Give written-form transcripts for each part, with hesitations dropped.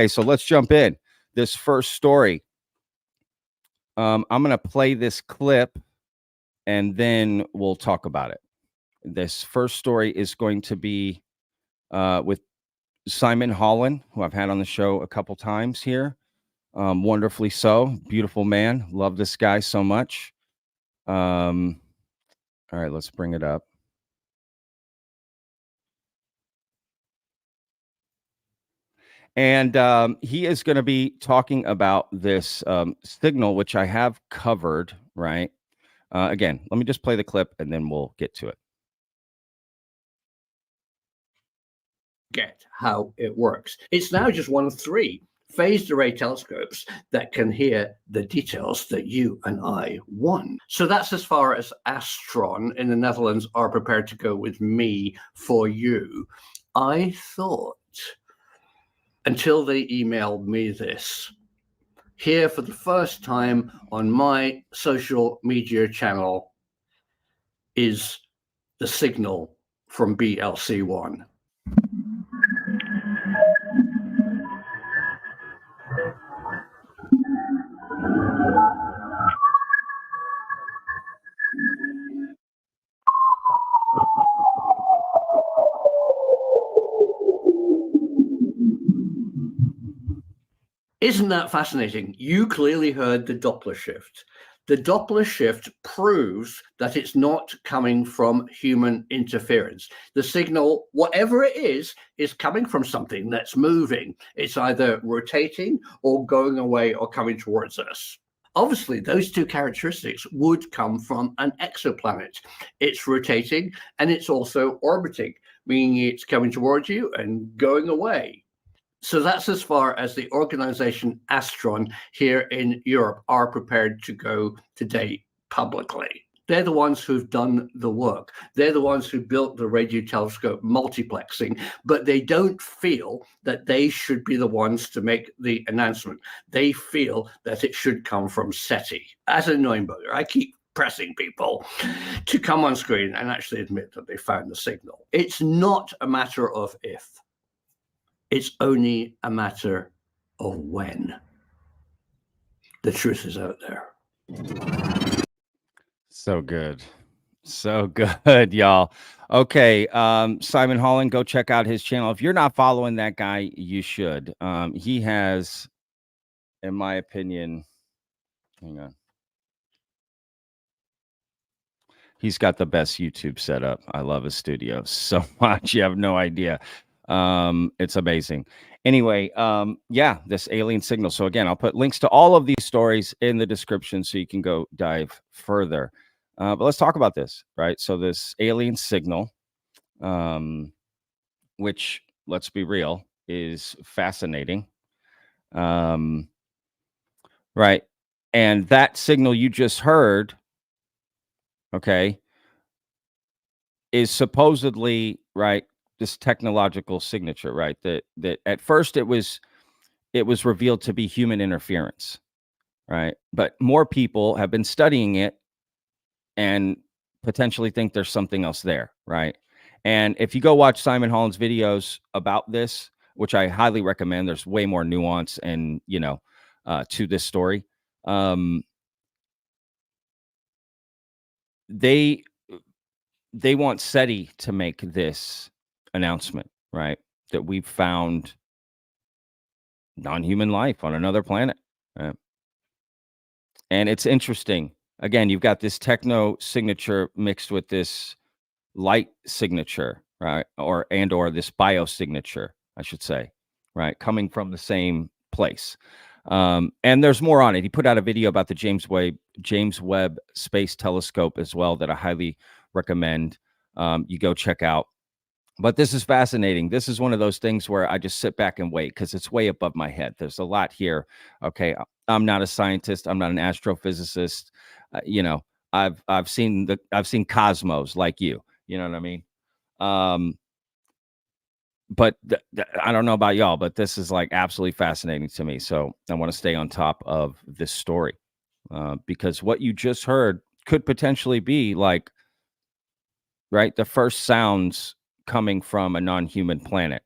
Okay, so let's jump in. This first story. I'm going to play this clip and then we'll talk about it. This first story is going to be with Simon Holland, who I've had on the show a couple times here. Wonderfully so. Beautiful man. Love this guy so much. All right, let's bring it up. And he is going to be talking about this signal, which I have covered, right? Again, let me just play the clip and then we'll get to it. Get how it works. It's now just one of 3 phased array telescopes that can hear the details that you and I want. So that's as far as Armstrong in the Netherlands are prepared to go with me for you. I thought, until they emailed me this, here for the first time on my social media channel is the signal from BLC1. Isn't that fascinating? You clearly heard the Doppler shift. The Doppler shift proves that it's not coming from human interference. The signal, whatever it is coming from something that's moving. It's either rotating or going away or coming towards us. Obviously, those 2 characteristics would come from an exoplanet. It's rotating and it's also orbiting, meaning it's coming towards you and going away. So that's as far as the organization Armstrong here in Europe are prepared to go today publicly. They're the ones who've done the work. They're the ones who built the radio telescope multiplexing, but they don't feel that they should be the ones to make the announcement. They feel that it should come from SETI. As a annoying bugger, I keep pressing people to come on screen and actually admit that they found the signal. It's not a matter of if. It's only a matter of when. The truth is out there. So good. So good, y'all. Okay, Simon Holland, go check out his channel. If you're not following that guy, you should. He has, in my opinion, hang on. He's got the best YouTube setup. I love his studio so much. You have no idea. It's amazing. Anyway, yeah, this alien signal. So again, I'll put links to all of these stories in the description so you can go dive further. But let's talk about this, right? So this alien signal, which, let's be real, is fascinating. Right. And that signal you just heard, okay, is supposedly, right, this technological signature, right? That at first it was revealed to be human interference, right? But more people have been studying it and potentially think there's something else there, right? And if you go watch Simon Holland's videos about this, which I highly recommend, there's way more nuance and, to this story. They want SETI to make this announcement, right? That we've found non-human life on another planet. Right? And it's interesting. Again, you've got this techno signature mixed with this light signature, right? Or this biosignature, I should say, right? Coming from the same place. And there's more on it. He put out a video about the James Webb Space Telescope as well that I highly recommend you go check out. But this is fascinating. This is one of those things where I just sit back and wait because it's way above my head. There's a lot here. Okay, I'm not a scientist. I'm not an astrophysicist. I've seen cosmos like you. You know what I mean? But I don't know about y'all, but this is like absolutely fascinating to me. So I want to stay on top of this story because what you just heard could potentially be like, right, the first sounds coming from a non-human planet,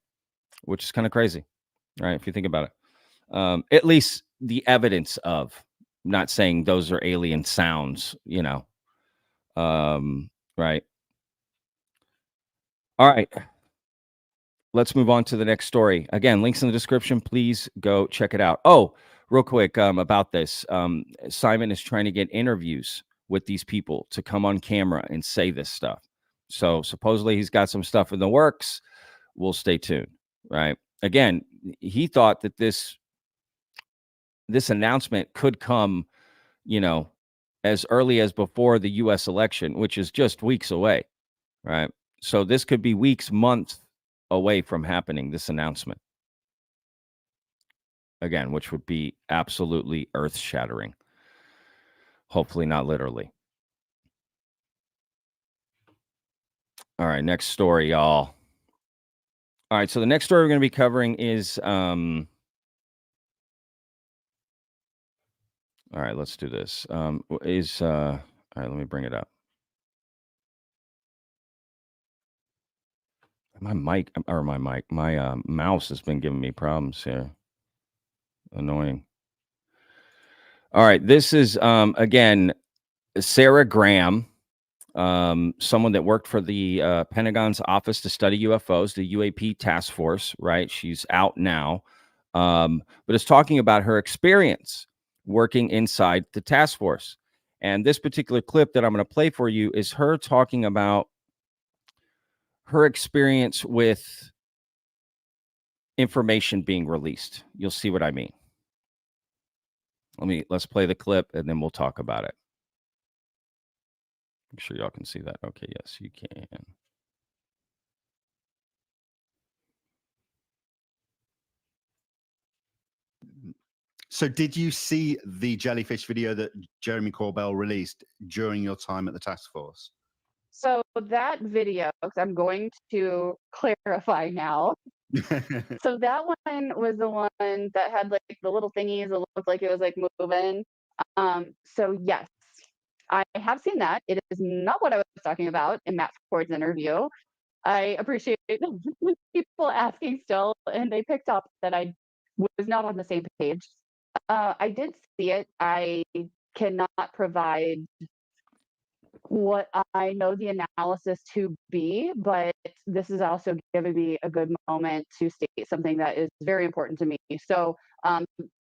which is kind of crazy, right? If you think about it. At least the evidence of. Not saying those are alien sounds, right? All right. Let's move on to the next story. Again, links in the description. Please go check it out. Oh, real quick about this. Simon is trying to get interviews with these people to come on camera and say this stuff. So supposedly he's got some stuff in the works. We'll stay tuned, right? Again, he thought that this announcement could come, as early as before the U.S. election, which is just weeks away, right? So this could be weeks, months away from happening, this announcement. Again, which would be absolutely earth-shattering. Hopefully not literally. All right, next story, y'all. All right, so the next story we're going to be covering is all right, let's do this. All right, let me bring it up. My mouse has been giving me problems here. Annoying. All right, this is again Sarah Graham, someone that worked for the Pentagon's Office to Study UFOs, the UAP task force, right? She's out now, but is talking about her experience working inside the task force. And this particular clip that I'm going to play for you is her talking about her experience with information being released. You'll see what I mean. Let's play the clip and then we'll talk about it. Make sure y'all can see that. Okay, yes, you can. So did you see the jellyfish video that Jeremy Corbell released during your time at the task force? So that video, 'cause I'm going to clarify now. So that one was the one that had like the little thingies that looked like it was like moving. So yes, I have seen that. It is not what I was talking about in Matt Ford's interview. I appreciate people asking still, and they picked up that I was not on the same page. I did see it. I cannot provide what I know the analysis to be, but this is also giving me a good moment to state something that is very important to me. So,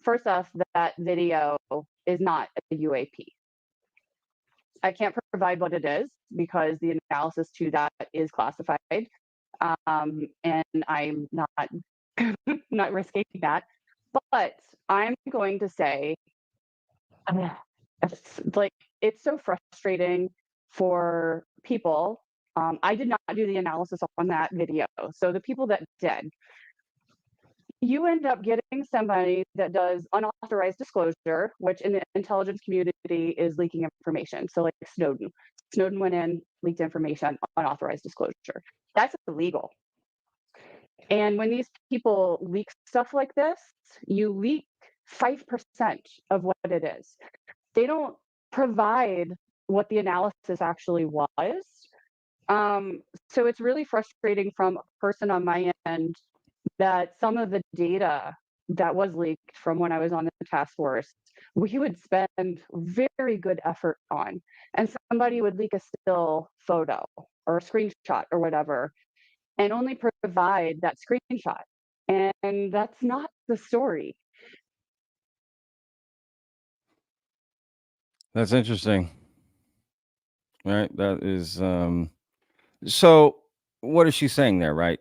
first off, that video is not a UAP. I can't provide what it is because the analysis to that is classified, and I'm not not risking that. But I'm going to say, it's so frustrating for people. I did not do the analysis on that video. So the people that did, you end up getting somebody that does unauthorized disclosure, which in the intelligence community is leaking information. So like Snowden. Snowden went in, leaked information, unauthorized disclosure. That's illegal. And when these people leak stuff like this, you leak 5% of what it is. They don't provide what the analysis actually was. So it's really frustrating from a person on my end that some of the data that was leaked from when I was on the task force, we would spend very good effort on, and somebody would leak a still photo or a screenshot or whatever, and only provide that screenshot. And that's not the story. That's interesting. Right. That is so what is she saying there, right?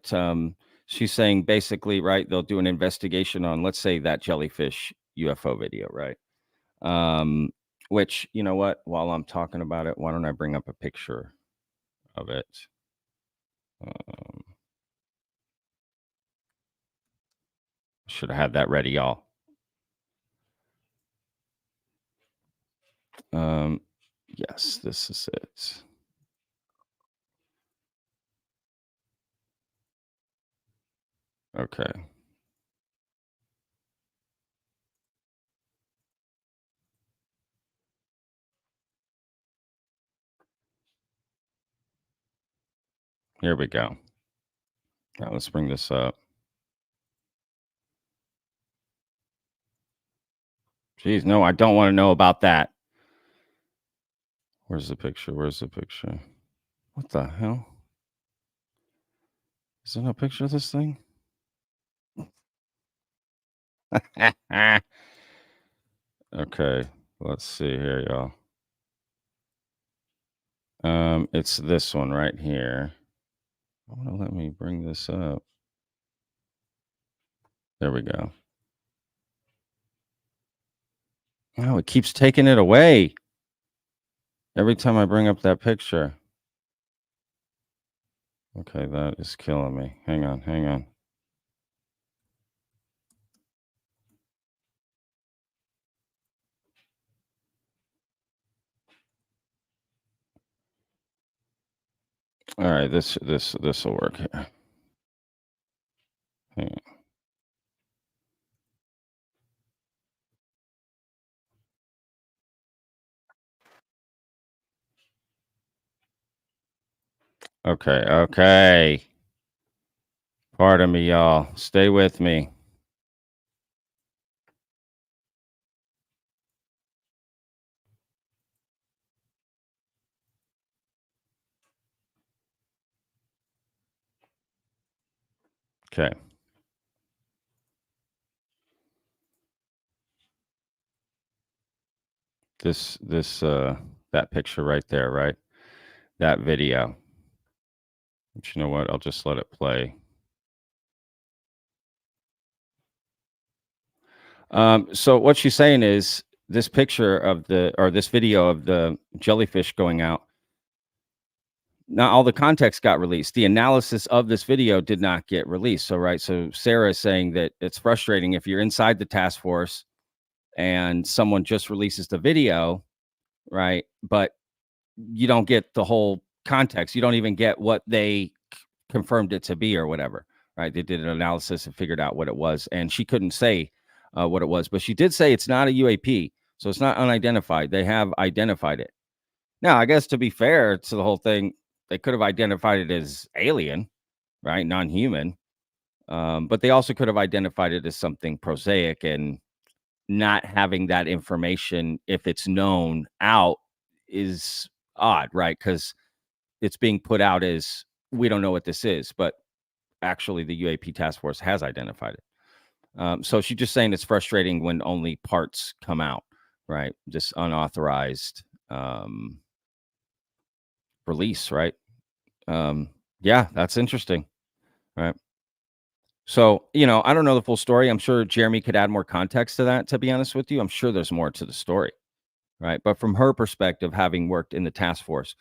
She's saying basically, right, they'll do an investigation on, let's say, that jellyfish UFO video, right? Which, you know what, while I'm talking about it, why don't I bring up a picture of it? Should have had that ready, y'all. Yes, this is it. Okay. Here we go. Now let's bring this up. Jeez, no, I don't want to know about that. Where's the picture? Where's the picture? What the hell? Is there no picture of this thing? Okay, let's see here, y'all. It's this one right here. I want to let me bring this up. There we go. Oh, it keeps taking it away every time I bring up that picture. Okay, that is killing me. Hang on, hang on. All right, this will work here. Hang on. Okay, okay. Pardon me, y'all. Stay with me. Okay. That picture right there, right? That video. But you know what? I'll just let it play. So what she's saying is this picture of this video of the jellyfish going out. Not all the context got released. The analysis of this video did not get released. So, right. So Sarah is saying that it's frustrating if you're inside the task force and someone just releases the video, right? But you don't get the whole context. You don't even get what they confirmed it to be or whatever, right? They did an analysis and figured out what it was. And she couldn't say what it was, but she did say it's not a UAP. So it's not unidentified. They have identified it. Now, I guess to be fair to the whole thing, they could have identified it as alien, right? Non-human. But they also could have identified it as something prosaic, and not having that information, if it's known out, is odd, right? Because it's being put out as we don't know what this is, but actually the UAP task force has identified it. So she's just saying it's frustrating when only parts come out, right? Just unauthorized release, right? Yeah, that's interesting, right? So, I don't know the full story. I'm sure Jeremy could add more context to that, to be honest with you. I'm sure there's more to the story, right? But from her perspective, having worked in the task force,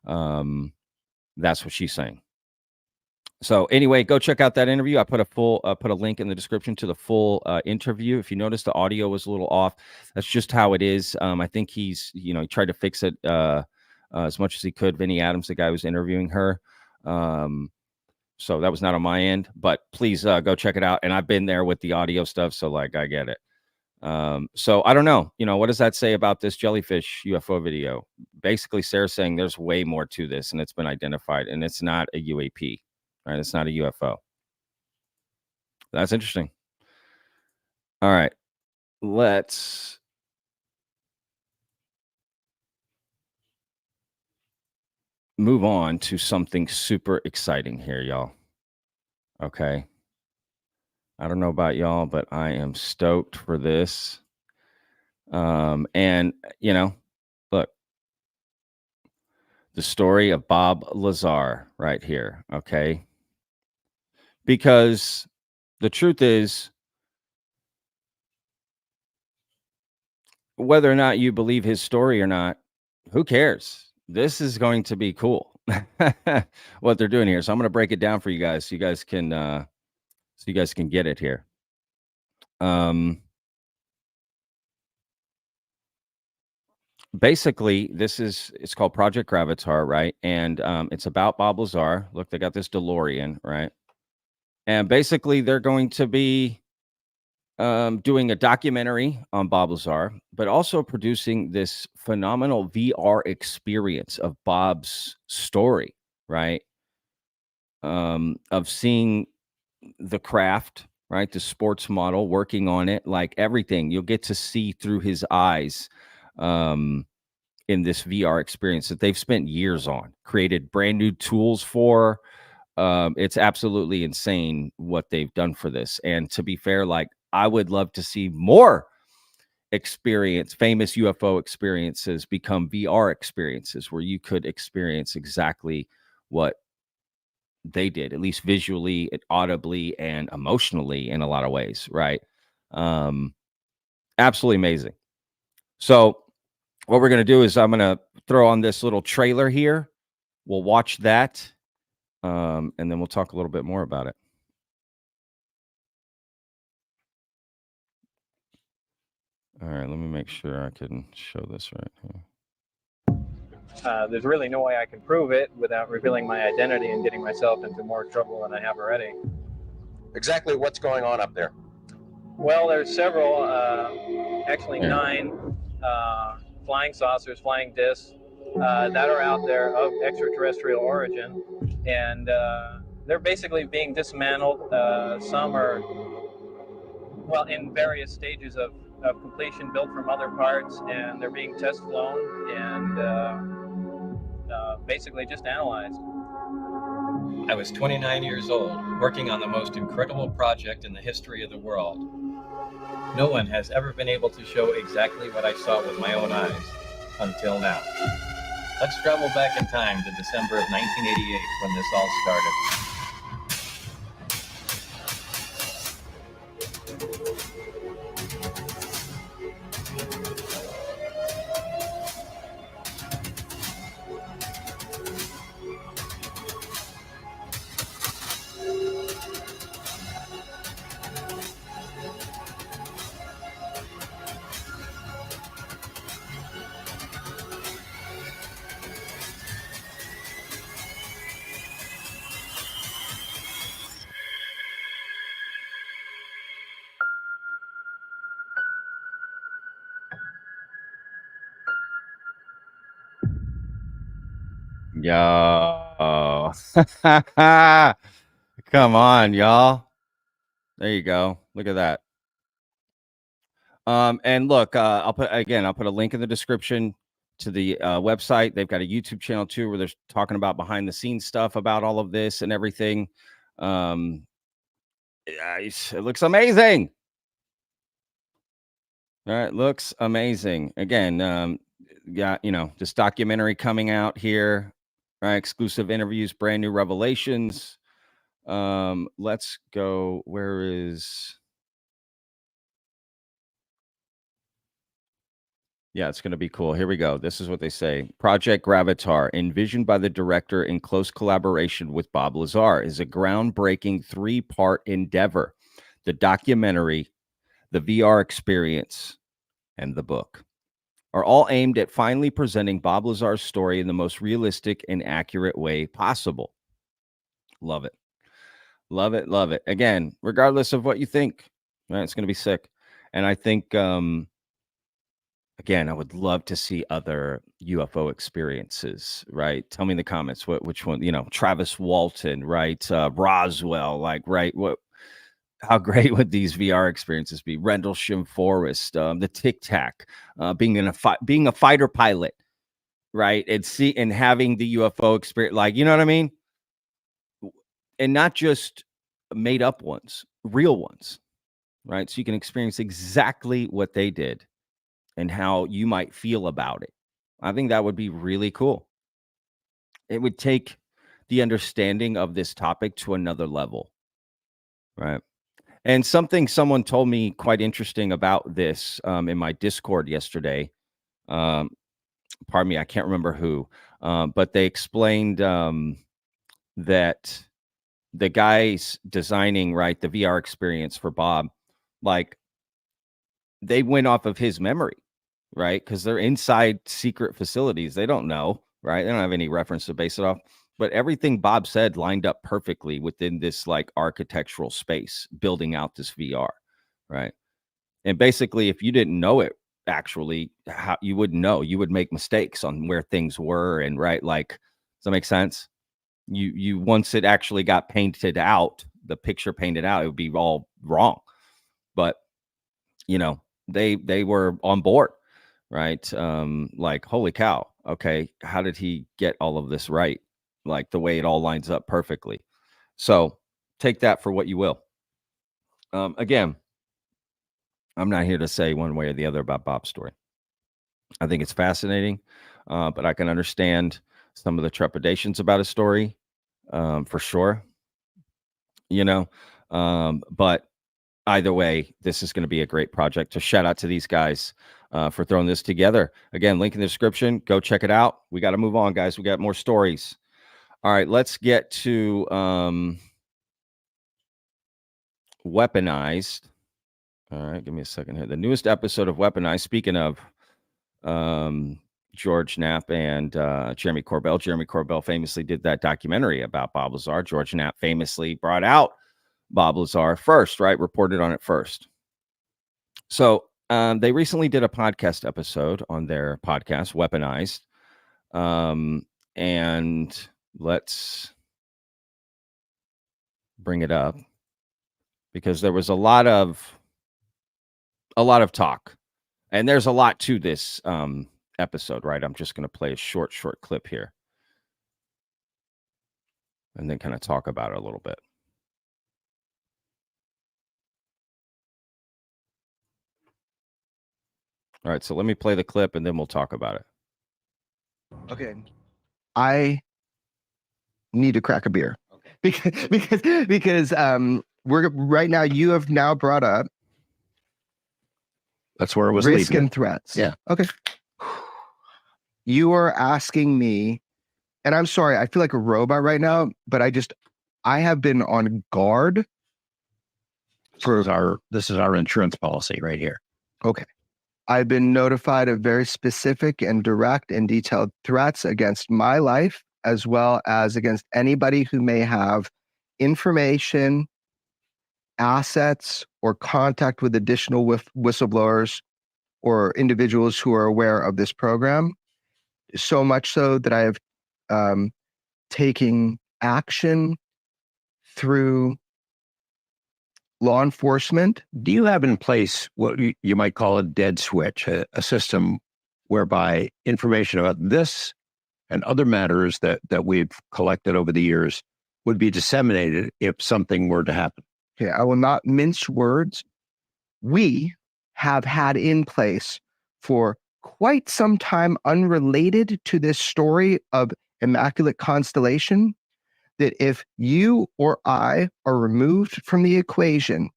that's what she's saying. So anyway, go check out that interview. I put a link in the description to the full interview. If you notice the audio was a little off, that's just how it is. I think he tried to fix it as much as he could. Vinny Adams, the guy who was interviewing her. So that was not on my end, but please go check it out. And I've been there with the audio stuff, so I get it. So I don't know. What does that say about this jellyfish UFO video? Basically, Sarah's saying there's way more to this, and it's been identified, and it's not a UAP. Right, it's not a UFO. That's interesting. All right, let's move on to something super exciting here, y'all. Okay. I don't know about y'all, but I am stoked for this. And look, the story of Bob Lazar right here. Okay. Because the truth is, whether or not you believe his story or not, who cares? This is going to be cool what they're doing here. So I'm going to break it down for you guys so you guys can get it here. Basically, it's called Project Gravitaur, right? And it's about Bob Lazar. Look, they got this DeLorean, right? And basically, they're going to be doing a documentary on Bob Lazar, but also producing this phenomenal VR experience of Bob's story, right? Of seeing the craft, right? The sports model, working on it, like everything. You'll get to see through his eyes in this VR experience that they've spent years on, created brand new tools for. It's absolutely insane what they've done for this. And to be fair, like, I would love to see more famous UFO experiences become VR experiences where you could experience exactly what they did, at least visually, audibly, and emotionally in a lot of ways, right? Absolutely amazing. So what we're going to do is I'm going to throw on this little trailer here. We'll watch that, and then we'll talk a little bit more about it. All right, let me make sure I can show this right here. There's really no way I can prove it without revealing my identity and getting myself into more trouble than I have already. Exactly what's going on up there? Well, there's several, actually 9 flying saucers, flying discs that are out there of extraterrestrial origin, and they're basically being dismantled. Some are, well, in various stages of completion, built from other parts, and they're being test flown and basically just analyzed. I was 29 years old, working on the most incredible project in the history of the world. No one has ever been able to show exactly what I saw with my own eyes, until now. Let's travel back in time to December of 1988, when this all started. Yo. Come on, y'all. There you go. Look at that. And look, I'll put a link in the description to the website. They've got a YouTube channel too, where they're talking about behind the scenes stuff about all of this and everything. It looks amazing. All right, looks amazing. Again, got, this documentary coming out here, right? Exclusive interviews, brand new revelations. Let's go. Where is? Yeah, it's going to be cool. Here we go. This is what they say. Project Gravitaur, envisioned by the director in close collaboration with Bob Lazar, is a groundbreaking 3-part endeavor. The documentary, the VR experience, and the book are all aimed at finally presenting Bob Lazar's story in the most realistic and accurate way possible. Love it. Love it. Love it. Again, regardless of what you think, right, it's going to be sick. And I think, again, I would love to see other UFO experiences, right? Tell me in the comments which one, Travis Walton, right? Roswell, like, right? How great would these VR experiences be? Rendlesham Forest, the Tic Tac, being a fighter pilot, right? And having the UFO experience, like, you know what I mean? And not just made up ones, real ones, right? So you can experience exactly what they did and how you might feel about it. I think that would be really cool. It would take the understanding of this topic to another level, right? And someone told me quite interesting about this in my Discord yesterday. Pardon me, I can't remember who, but they explained that the guys designing, right, the VR experience for Bob, like, they went off of his memory, right? Because they're inside secret facilities. They don't know, right? They don't have any reference to base it off. But everything Bob said lined up perfectly within this, like, architectural space, building out this VR, right? And basically, if you didn't know it, actually, how you wouldn't know. You would make mistakes on where things were, and right, like, does that make sense? You once it actually got painted out, the picture painted out, it would be all wrong. But they were on board, right? Like, holy cow, okay, how did he get all of this right? Like, the way it all lines up perfectly. So take that for what you will. Again, I'm not here to say one way or the other about Bob's story. I think it's fascinating, but I can understand some of the trepidations about his story, for sure. But either way, this is going to be a great project. So shout out to these guys for throwing this together. Again, link in the description. Go check it out. We got to move on, guys. We got more stories. All right, let's get to Weaponized. All right, give me a second here. The newest episode of Weaponized. Speaking of George Knapp and Jeremy Corbell. Jeremy Corbell famously did that documentary about Bob Lazar. George Knapp famously brought out Bob Lazar first, right? Reported on it first. So they recently did a podcast episode on their podcast, Weaponized. And let's bring it up because there was a lot of talk, and there's a lot to this episode, right? I'm just going to play a short clip here and then kind of talk about it a little bit. All right, so let me play the clip and then we'll talk about it. Okay. I need to crack a beer. Okay. Because we're right now, you have now brought up that's where it was risk leading. and threats. Yeah. Okay. You are asking me, and I'm sorry, I feel like a robot right now, but I have been on guard for this is our insurance policy right here. Okay. I've been notified of very specific and direct and detailed threats against my life, as well as against anybody who may have information, assets, or contact with additional whistleblowers or individuals who are aware of this program. So much so that I have taken action through law enforcement. Do you have in place what you might call a dead switch, a system whereby information about this and other matters that we've collected over the years would be disseminated if something were to happen? Okay, I will not mince words. We have had in place for quite some time, unrelated to this story of Immaculate Constellation, that if you or I are removed from the equation,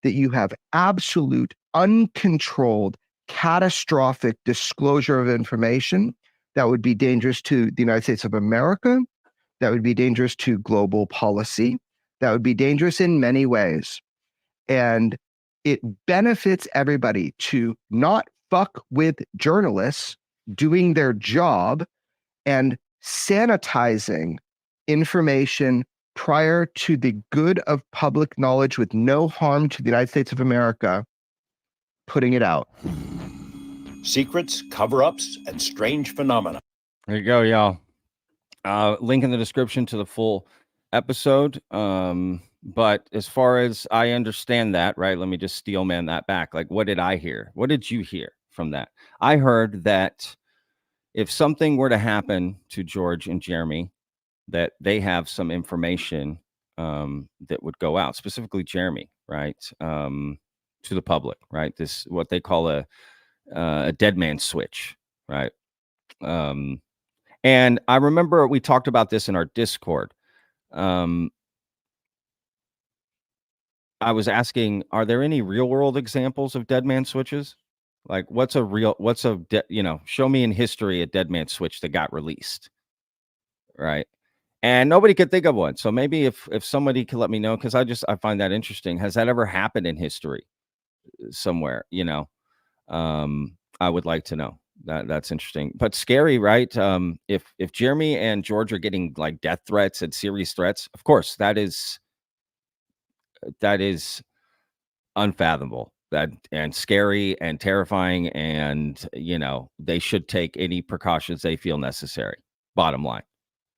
that you have absolute, uncontrolled, catastrophic disclosure of information that would be dangerous to the United States of America, that would be dangerous to global policy, that would be dangerous in many ways. And it benefits everybody to not fuck with journalists doing their job and sanitizing information prior to the good of public knowledge with no harm to the United States of America, putting it out. Secrets, cover-ups, and strange phenomena. There you go, y'all. Link in the description to the full episode. But as far as I understand that, right, let me just steel man that back. Like, what did I hear? What did you hear from that? I heard that if something were to happen to George and Jeremy, that they have some information that would go out, specifically Jeremy, right, to the public, right? This what they call a dead man switch, right? And I remember we talked about this in our Discord. I was asking, are there any real world examples of dead man switches? Like, show me in history a dead man switch that got released, right? And nobody could think of one. So maybe if somebody could let me know, because I find that interesting. Has that ever happened in history somewhere? I would like to know. That's interesting, but scary, right? If Jeremy and George are getting like death threats and serious threats, of course that is unfathomable, and scary and terrifying, and they should take any precautions they feel necessary. Bottom line,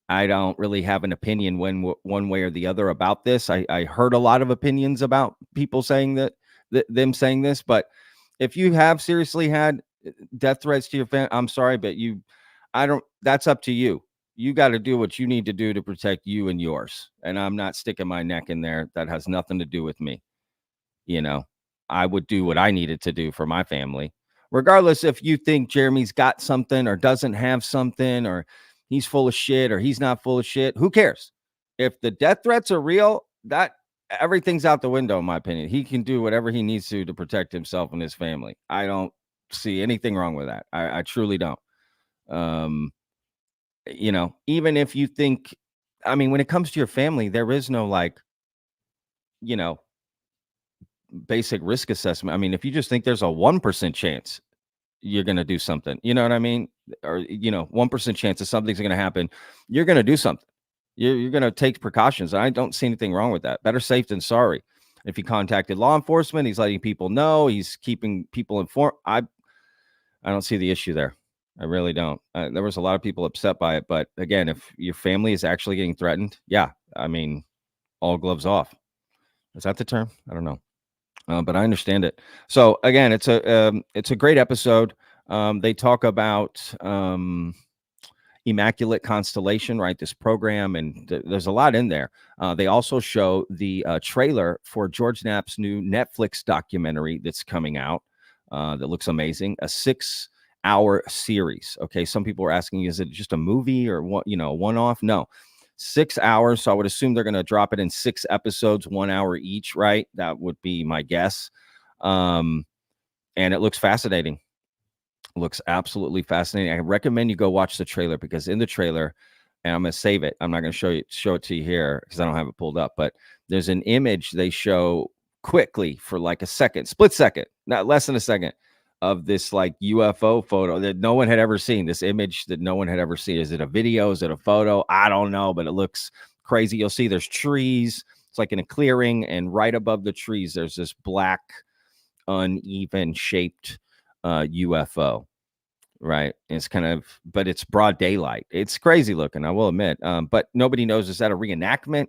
I don't really have an opinion one way or the other about this. I heard a lot of opinions about people saying them saying this, but if you have seriously had death threats to your family, I'm sorry, but that's up to you. You got to do what you need to do to protect you and yours. And I'm not sticking my neck in there. That has nothing to do with me. I would do what I needed to do for my family, regardless if you think Jeremy's got something or doesn't have something, or he's full of shit or he's not full of shit. Who cares? If the death threats are real, that everything's out the window, in my opinion. He can do whatever he needs to protect himself and his family. I don't see anything wrong with that. I truly don't. Even if you think, when it comes to your family, there is no basic risk assessment. If you just think there's a 1% chance you're going to do something, you know what I mean? Or, 1% chance that something's going to happen, you're going to do something. You're going to take precautions. I don't see anything wrong with that. Better safe than sorry. If he contacted law enforcement, he's letting people know, he's keeping people informed. I don't see the issue there. I really don't. There was a lot of people upset by it, but again, if your family is actually getting threatened, yeah, all gloves off. Is that the term? I don't know. But I understand it. So again, it's a great episode. They talk about Immaculate Constellation, right? This program, and there's a lot in there. They also show the trailer for George Knapp's new Netflix documentary that's coming out. That looks amazing. A 6-hour series. Okay, some people are asking, is it just a movie or what? One-off? No. 6 hours. So I would assume they're going to drop it in 6 episodes, 1 hour each, right? That would be my guess. And it looks fascinating. Looks absolutely fascinating. I recommend you go watch the trailer, because in the trailer, and I'm going to save it. I'm not going to show it to you here because I don't have it pulled up, but there's an image they show quickly for like a second, split second, not less than a second, of this like UFO photo that no one had ever seen. This image that no one had ever seen. Is it a video? Is it a photo? I don't know, but it looks crazy. You'll see there's trees. It's like in a clearing, and right above the trees, there's this black, uneven shaped UFO. Right. It's but it's broad daylight. It's crazy looking, I will admit. But nobody knows, is that a reenactment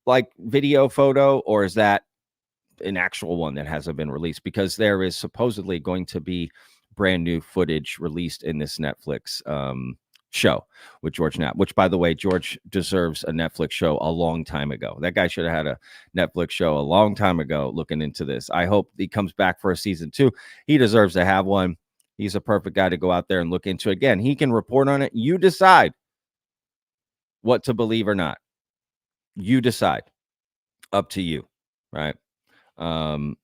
like video photo, or is that an actual one that hasn't been released? Because there is supposedly going to be brand new footage released in this Netflix show with George Knapp, which, by the way, George deserves a Netflix show a long time ago. That guy should have had a Netflix show a long time ago looking into this. I hope he comes back for a season 2. He deserves to have one. He's a perfect guy to go out there and look into. Again, he can report on it. You decide what to believe or not. You decide. Up to you, right? And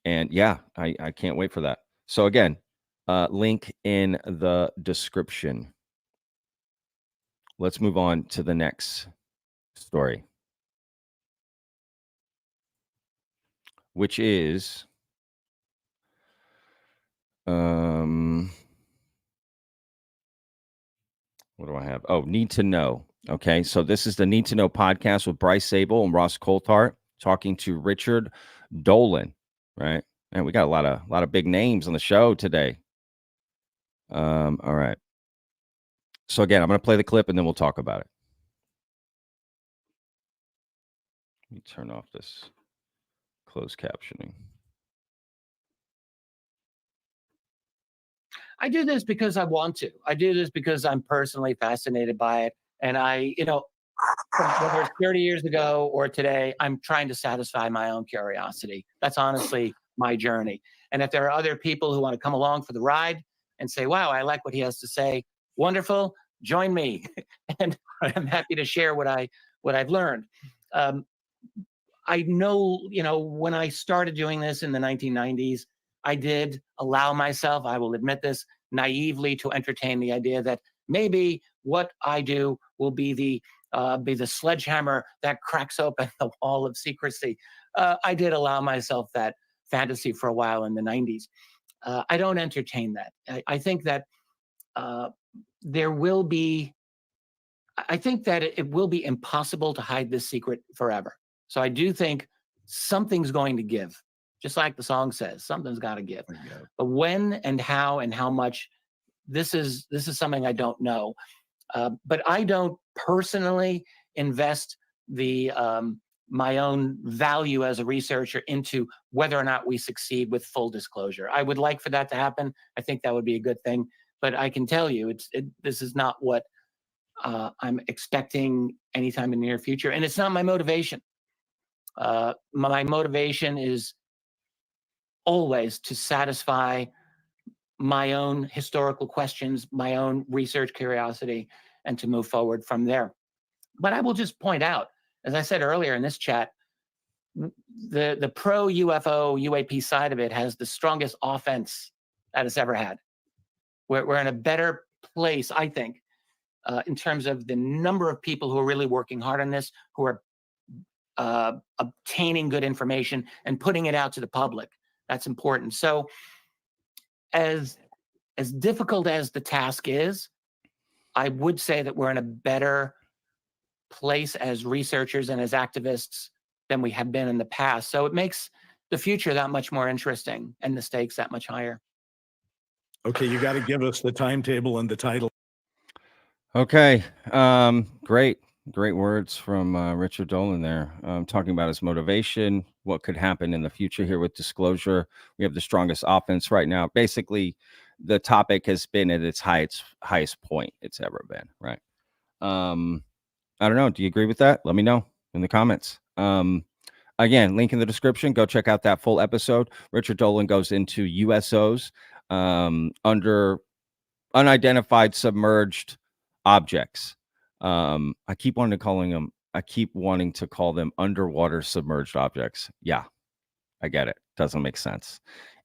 yeah, I can't wait for that. So again, link in the description. Let's move on to the next story, which is what do I have? Oh, Need to Know. Okay, so this is the Need to Know podcast with Bryce Sable and Ross Coulthart talking to Richard Dolan, right? And we got a lot of big names on the show today. All right. So again, I'm going to play the clip and then we'll talk about it. Let me turn off this closed captioning. I do this because I want to. I do this because I'm personally fascinated by it. And whether it's 30 years ago or today, I'm trying to satisfy my own curiosity. That's honestly my journey. And if there are other people who want to come along for the ride and say, wow, I like what he has to say, wonderful, join me. And I'm happy to share what I've learned. I know, when I started doing this in the 1990s, I did allow myself, I will admit this, naively to entertain the idea that maybe what I do will be the sledgehammer that cracks open the wall of secrecy. I did allow myself that fantasy for a while in the 90s. I don't entertain that. I think that it will be impossible to hide this secret forever. So I do think something's going to give. Just like the song says, something's got to give. But when and how much, this is something I don't know. But I don't personally invest the my own value as a researcher into whether or not we succeed with full disclosure. I would like for that to happen. I think that would be a good thing. But I can tell you, this is not what I'm expecting anytime in the near future, and it's not my motivation. My motivation is always to satisfy my own historical questions, my own research curiosity, and to move forward from there. But I will just point out, as I said earlier in this chat, the pro UFO UAP side of it has the strongest offense that it's ever had. We're in a better place, I think, in terms of the number of people who are really working hard on this, who are obtaining good information and putting it out to the public. That's important. So as difficult as the task is, I would say that we're in a better place as researchers and as activists than we have been in the past. So it makes the future that much more interesting and the stakes that much higher. Okay, you got to give us the timetable and the title. Okay. Great words from Richard Dolan there, talking about his motivation, what could happen in the future here with disclosure. We have the strongest offense right now. Basically, the topic has been at its highest point it's ever been, right? I don't know. Do you agree with that? Let me know in the comments. Again, link in the description. Go check out that full episode. Richard Dolan goes into USOs, under unidentified submerged objects. I keep wanting to call them underwater submerged objects. Yeah, I get it. Doesn't make sense.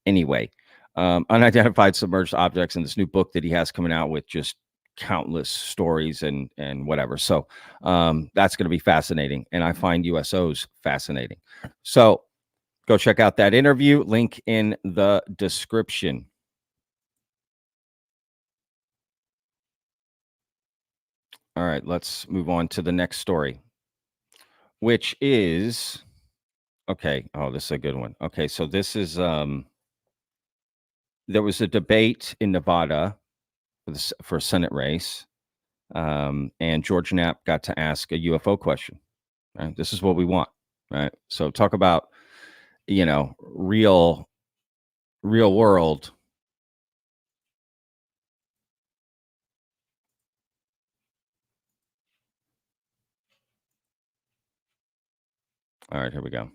Anyway, unidentified submerged objects in this new book that he has coming out with just countless stories and whatever. So that's going to be fascinating. And I find USOs fascinating. So go check out that interview. Link in the description. All right, let's move on to the next story, which is, okay. Oh, this is a good one. Okay, so this is, there was a debate in Nevada for a Senate race, and George Knapp got to ask a UFO question. Right? This is what we want, right? So talk about, real world. All right, here we go.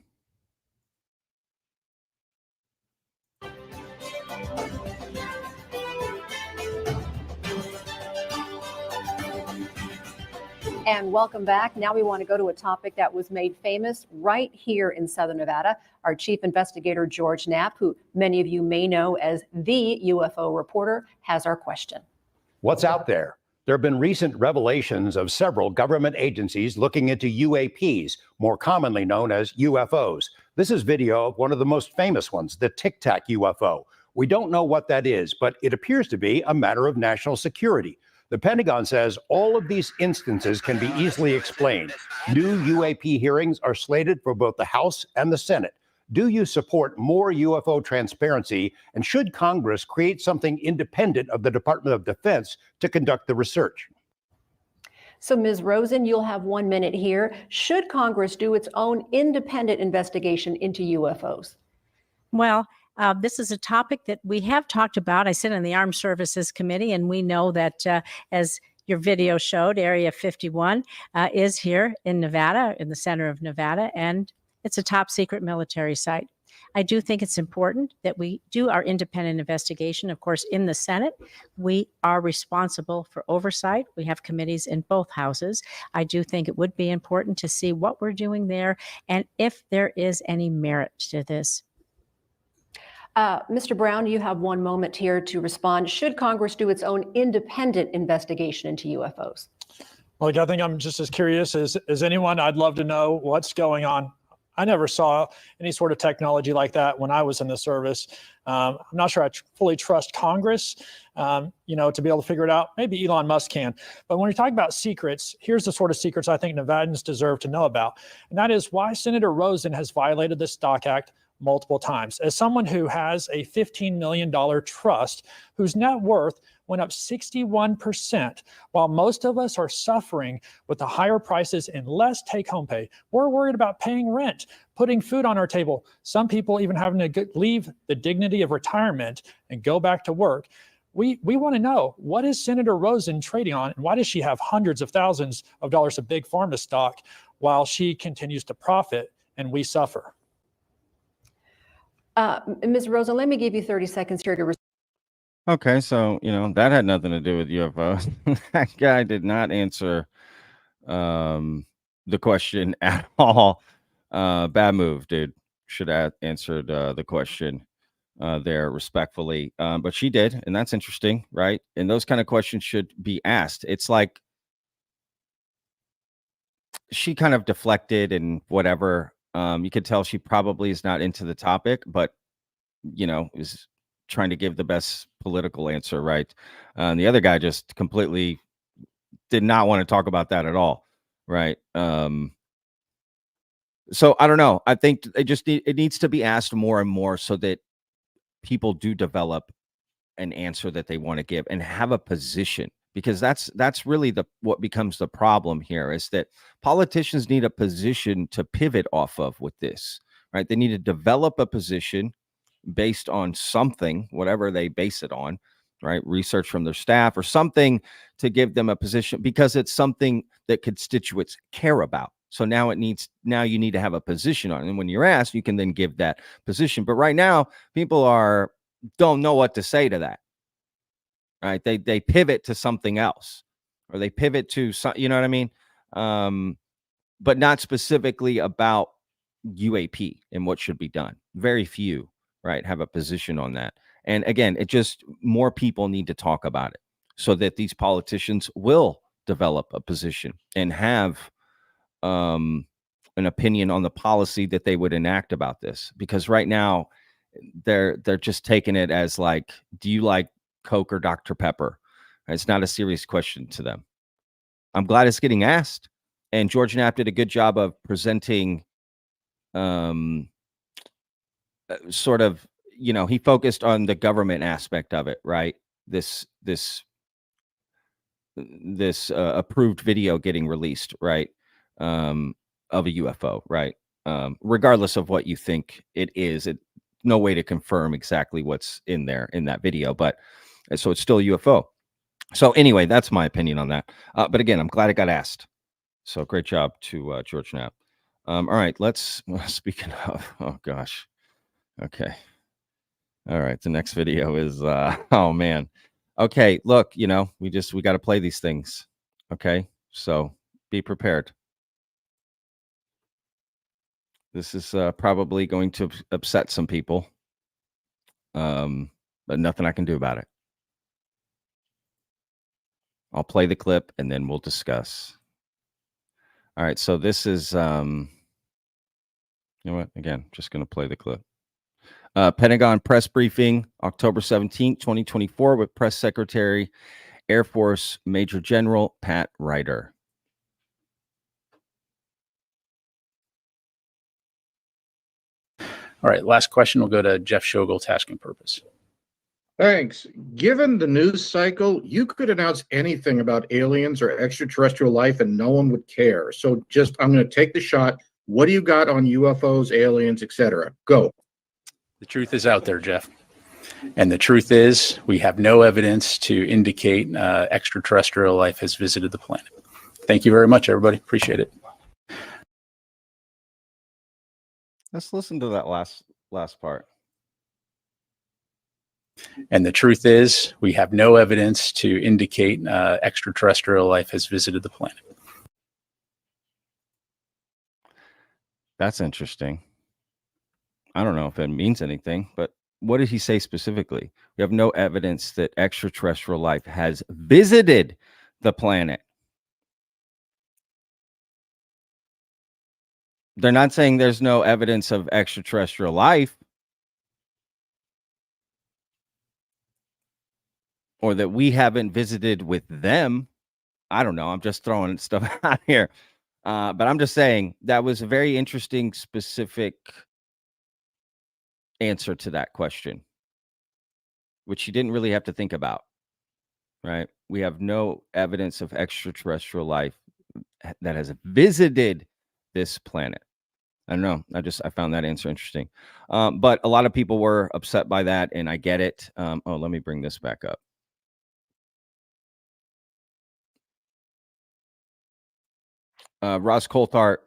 And welcome back. Now we want to go to a topic that was made famous right here in Southern Nevada. Our chief investigator, George Knapp, who many of you may know as the UFO reporter, has our question. What's out there? There have been recent revelations of several government agencies looking into UAPs, more commonly known as UFOs. This is video of one of the most famous ones, the Tic Tac UFO. We don't know what that is, but it appears to be a matter of national security. The Pentagon says all of these instances can be easily explained. New UAP hearings are slated for both the House and the Senate. Do you support more UFO transparency? And should Congress create something independent of the Department of Defense to conduct the research? So, Ms. Rosen, you'll have 1 minute here. Should Congress do its own independent investigation into UFOs? Well, this is a topic that we have talked about. I sit in the Armed Services Committee, and we know that as your video showed, Area 51 is here in Nevada, in the center of Nevada, and it's a top secret military site. I do think it's important that we do our independent investigation. Of course, in the Senate, we are responsible for oversight. We have committees in both houses. I do think it would be important to see what we're doing there and if there is any merit to this. Mr. Brown, you have 1 moment here to respond. Should Congress do its own independent investigation into UFOs? Well, I think I'm just as curious as anyone. I'd love to know what's going on. I never saw any sort of technology like that when I was in the service. I'm not sure I fully trust Congress, to be able to figure it out. Maybe Elon Musk can. But when we talk about secrets, here's the sort of secrets I think Nevadans deserve to know about. And that is why Senator Rosen has violated the Stock Act multiple times. As someone who has a $15 million trust, whose net worth went up 61%, while most of us are suffering with the higher prices and less take-home pay. We're worried about paying rent, putting food on our table. Some people even having to leave the dignity of retirement and go back to work. We want to know, what is Senator Rosen trading on, and why does she have hundreds of thousands of dollars of big pharma stock while she continues to profit and we suffer? Ms. Rosen, let me give you 30 seconds here to respond. Okay, so that had nothing to do with UFOs. That guy did not answer the question at all. Bad move, dude. Should have answered the question there respectfully, but she did, and that's interesting, right? And those kind of questions should be asked. It's like she kind of deflected and whatever. You could tell she probably is not into the topic, but is trying to give the best political answer, right? And the other guy just completely did not want to talk about that at all, right? So I don't know. I think it needs to be asked more and more so that people do develop an answer that they want to give and have a position, because that's really what becomes the problem here, is that politicians need a position to pivot off of with this, right? They need to develop a position based on something, whatever they base it on, right? Research from their staff or something to give them a position, because it's something that constituents care about. So now you need to have a position on it. And when you're asked, you can then give that position. But right now, people don't know what to say to that. Right? They pivot to something else, or they pivot to some, you know what I mean? But not specifically about UAP and what should be done. Very few, right, have a position on that. And again, more people need to talk about it so that these politicians will develop a position and have an opinion on the policy that they would enact about this. Because right now they're just taking it as like, do you like Coke or Dr. Pepper? It's not a serious question to them. I'm glad it's getting asked. And George Knapp did a good job of presenting sort of, he focused on the government aspect of it, right? This approved video getting released, right? Of a UFO, right? Regardless of what you think it is, no way to confirm exactly what's in there in that video, but so it's still a UFO. So anyway, that's my opinion on that. But again, I'm glad it got asked. So great job to George Knapp. All right, speaking of, oh gosh. Okay. All right. The next video is, oh man. Okay. Look, we got to play these things. Okay. So be prepared. This is probably going to upset some people. But nothing I can do about it. I'll play the clip and then we'll discuss. All right. So this is, you know what? Again, just going to play the clip. Pentagon press briefing, October 17th, 2024, with Press Secretary, Air Force Major General Pat Ryder. All right, last question will go to Jeff Shogel, Tasking Purpose. Thanks. Given the news cycle, you could announce anything about aliens or extraterrestrial life and no one would care. So I'm going to take the shot. What do you got on UFOs, aliens, etc.? Go. The truth is out there, Jeff. And the truth is, we have no evidence to indicate extraterrestrial life has visited the planet. Thank you very much, everybody. Appreciate it. Let's listen to that last part. And the truth is, we have no evidence to indicate extraterrestrial life has visited the planet. That's interesting. I don't know if it means anything, but what did he say specifically? We have no evidence that extraterrestrial life has visited the planet. They're not saying there's no evidence of extraterrestrial life, or that we haven't visited with them. I don't know. I'm just throwing stuff out here. But I'm just saying that was a very interesting, specific answer to that question, which you didn't really have to think about. right? We have no evidence of extraterrestrial life that has visited this planet. I don't know. I found that answer interesting. But a lot of people were upset by that, and I get it. Oh, let me bring this back up. Ross Coulthart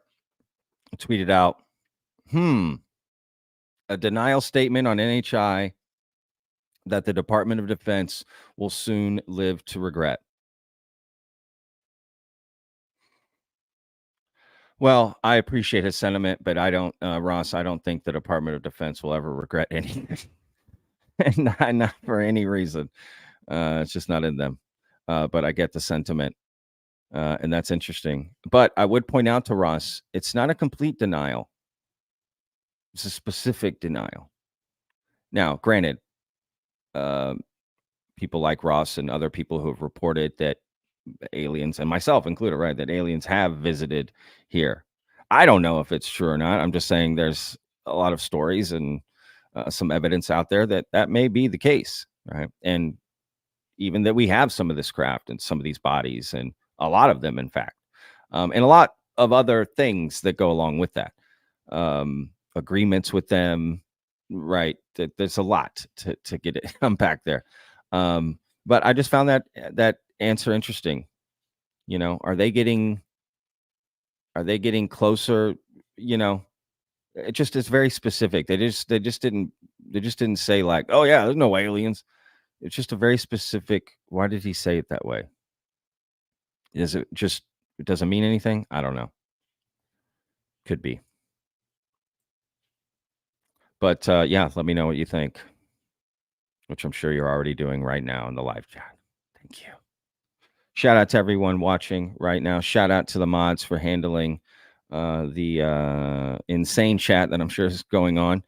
tweeted out, a denial statement on NHI that the Department of Defense will soon live to regret. Well, I appreciate his sentiment, but I don't, Ross, I don't think the Department of Defense will ever regret anything. And not for any reason. It's just not in them. But I get the sentiment. And that's interesting. But I would point out to Ross, it's not a complete denial. It's a specific denial. Now, granted, people like Ross and other people who have reported that aliens, and myself included, right, that aliens have visited here. I don't know if it's true or not. I'm just saying there's a lot of stories and some evidence out there that may be the case, right? And even that we have some of this craft and some of these bodies, and a lot of them, in fact, and a lot of other things that go along with that. Agreements with them, right? There's a lot to get it unpacked there. But I just found that answer interesting. You know, are they getting closer? You know, it's very specific. They just didn't say like, oh yeah, there's no aliens. It's just a very specific. Why did he say it that way? Is it just, it doesn't mean anything? I don't know. Could be. But yeah, let me know what you think, which I'm sure you're already doing right now in the live chat. Thank you. Shout out to everyone watching right now. Shout out to the mods for handling the insane chat that I'm sure is going on.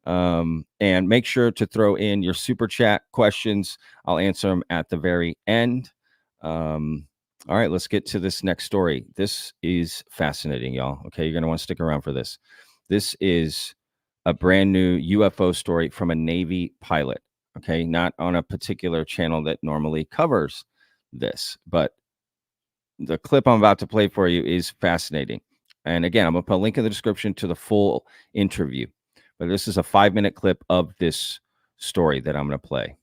And make sure to throw in your super chat questions. I'll answer them at the very end. All right, let's get to this next story. This is fascinating, y'all. Okay, you're going to want to stick around for this. This is a brand new UFO story from a Navy pilot. Okay, not on a particular channel that normally covers this, but the clip I'm about to play for you is fascinating. And again, I'm going to put a link in the description to the full interview. But this is a 5-minute clip of this story that I'm going to play.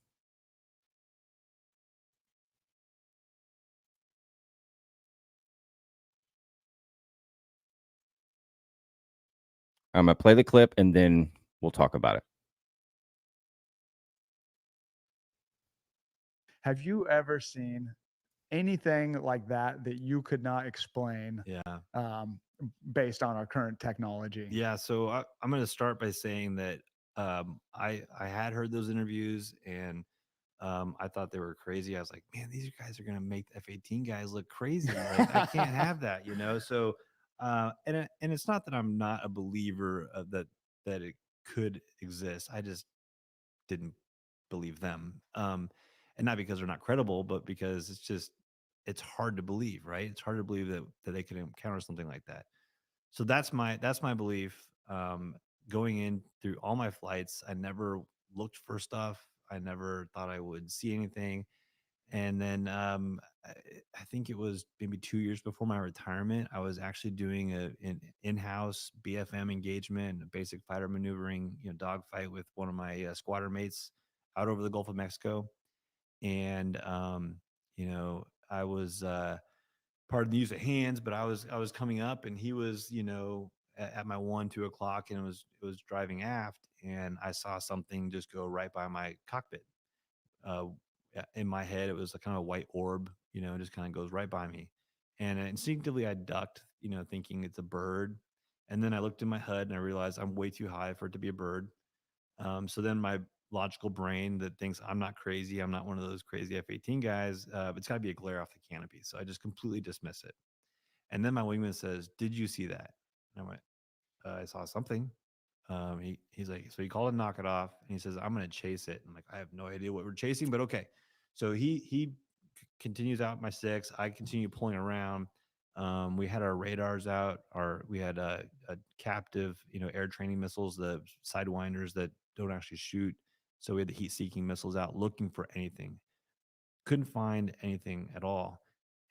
I'm going to play the clip and then we'll talk about it. Have you ever seen anything like that you could not explain? Yeah. Based on our current technology. Yeah. So I'm going to start by saying that I had heard those interviews and I thought they were crazy. I was like, man, these guys are going to make the F-18 guys look crazy. Like, I can't have that, you know? So, and it's not that I'm not a believer of that it could exist. I just didn't believe them. And not because they're not credible, but because it's hard to believe, right? It's hard to believe that they could encounter something like that. So that's my belief. Going in through all my flights, I never looked for stuff. I never thought I would see anything. And then I think it was maybe 2 years before my retirement, I was actually doing an in-house BFM engagement, a basic fighter maneuvering, dogfight with one of my squadron mates out over the Gulf of Mexico. And I was pardon the use of hands, but I was coming up and he was, at my 1-2 o'clock, and it was driving aft, and I saw something just go right by my cockpit. In my head, it was a kind of a white orb, just kind of goes right by me. And instinctively I ducked, thinking it's a bird. And then I looked in my HUD and I realized I'm way too high for it to be a bird. So then my logical brain that thinks I'm not crazy, I'm not one of those crazy F-18 guys, it's got to be a glare off the canopy. So I just completely dismiss it. And then my wingman says, "Did you see that?" And I went, "I saw something." He's like, "So he called and knock it off." And he says, "I'm going to chase it." I'm like, "I have no idea what we're chasing, but okay." So he continues out my 6. I continue pulling around. We had our radars out. We had a captive, air training missiles, the sidewinders that don't actually shoot. So we had the heat-seeking missiles out looking for anything. couldn't find anything at all.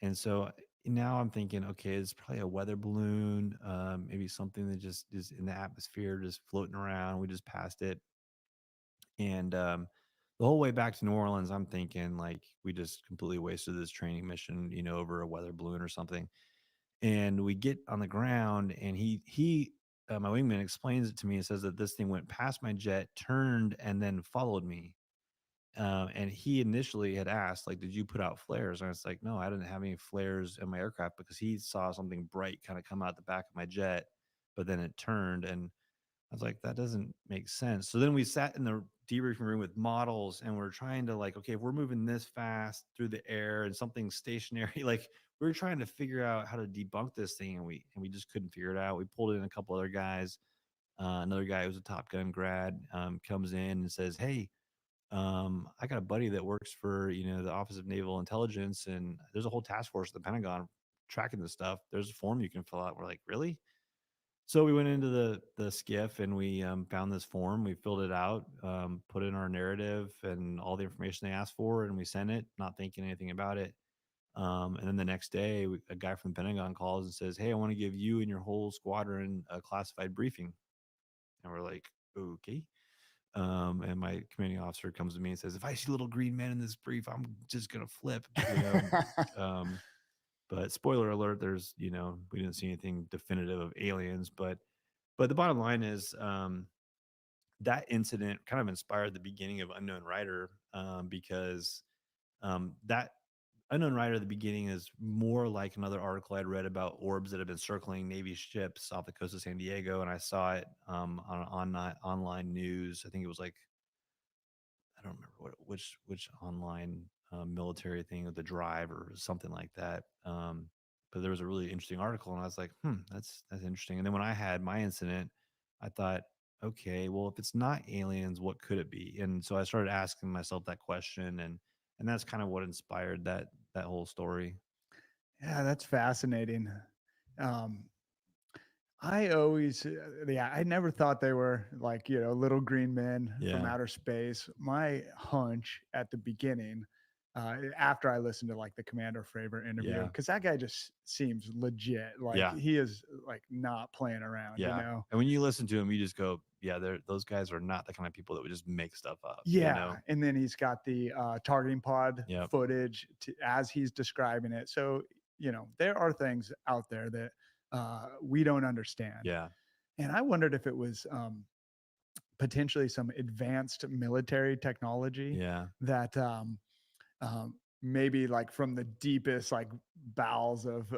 And so now I'm thinking, okay, it's probably a weather balloon, maybe something that just is in the atmosphere, just floating around. We just passed it. And the whole way back to New Orleans, I'm thinking like we just completely wasted this training mission, over a weather balloon or something. And we get on the ground, and my wingman explains it to me and says that this thing went past my jet, turned, and then followed me. And he initially had asked, like, did you put out flares? And I was like, no, I didn't have any flares in my aircraft, because he saw something bright kind of come out the back of my jet, but then it turned. And I was like, that doesn't make sense. So then we sat in the debriefing room with models, and we're trying to, like, okay, if we're moving this fast through the air and something's stationary, like, we were trying to figure out how to debunk this thing, and we just couldn't figure it out. We pulled in a couple other guys. Another guy who's a Top Gun grad comes in and says, hey, I got a buddy that works for, the Office of Naval Intelligence, and there's a whole task force at the Pentagon tracking this stuff. There's a form you can fill out. We're like, really? So we went into the skiff, and we found this form. We filled it out, put in our narrative and all the information they asked for, and we sent it, not thinking anything about it. And then the next day, a guy from the Pentagon calls and says, hey, I want to give you and your whole squadron a classified briefing. And we're like, okay. And my commanding officer comes to me and says, if I see little green men in this brief, I'm just going to flip. But spoiler alert, there's, we didn't see anything definitive of aliens. But the bottom line is that incident kind of inspired the beginning of Unknown Rider, because that Unknown Rider at the beginning is more like another article I'd read about orbs that have been circling Navy ships off the coast of San Diego. And I saw it on online news. I think it was like, I don't remember which online military thing, or The Drive or something like that. But there was a really interesting article, and I was like, that's interesting. And then when I had my incident, I thought, okay, well, if it's not aliens, what could it be? And so I started asking myself that question, and that's kind of what inspired that whole story. Yeah, that's fascinating. I always, I never thought they were like, little green men from Yeah. outer space. My hunch at the beginning, after I listened to like the Commander Fravor interview, Yeah. because that guy just seems legit. Like Yeah. he is like not playing around, Yeah. And when you listen to him, you just go, yeah, those guys are not the kind of people that would just make stuff up. Yeah, and then he's got the targeting pod Yep. footage as he's describing it. So, there are things out there that we don't understand. Yeah. And I wondered if it was potentially some advanced military technology Yeah. that maybe like from the deepest like bowels of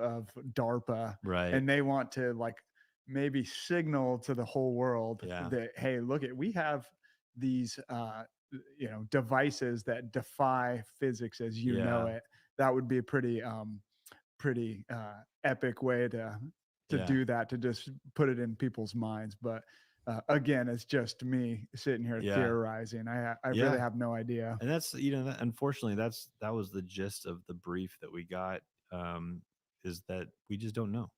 DARPA, Right. and they want to like maybe signal to the whole world that, hey, look at, we have these devices that defy physics as you know Yeah. it. That would be a pretty epic way to Yeah. do that, to just put it in people's minds. But again, it's just me sitting here Yeah. theorizing. I Yeah. really have no idea. And that's, unfortunately, that was the gist of the brief that we got, is that we just don't know.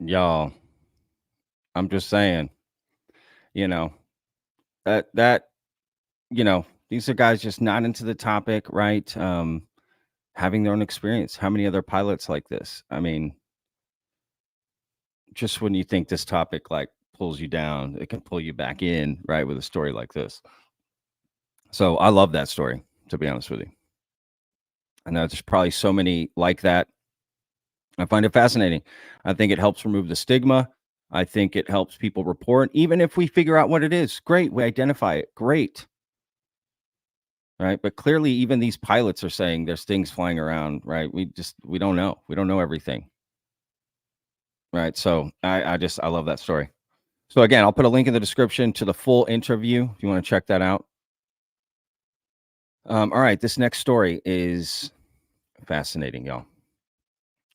Y'all, I'm just saying, that these are guys just not into the topic, right? Having their own experience. How many other pilots like this? I mean, just when you think this topic like pulls you down, it can pull you back in, right, with a story like this. So I love that story, to be honest with you. I know there's probably so many like that. I find it fascinating. I think it helps remove the stigma. I think it helps people report. Even if we figure out what it is, great. We identify it. Great. Right. But clearly, even these pilots are saying there's things flying around, right? We don't know. We don't know everything. Right. So I love that story. So again, I'll put a link in the description to the full interview if you want to check that out. All right. This next story is fascinating, y'all.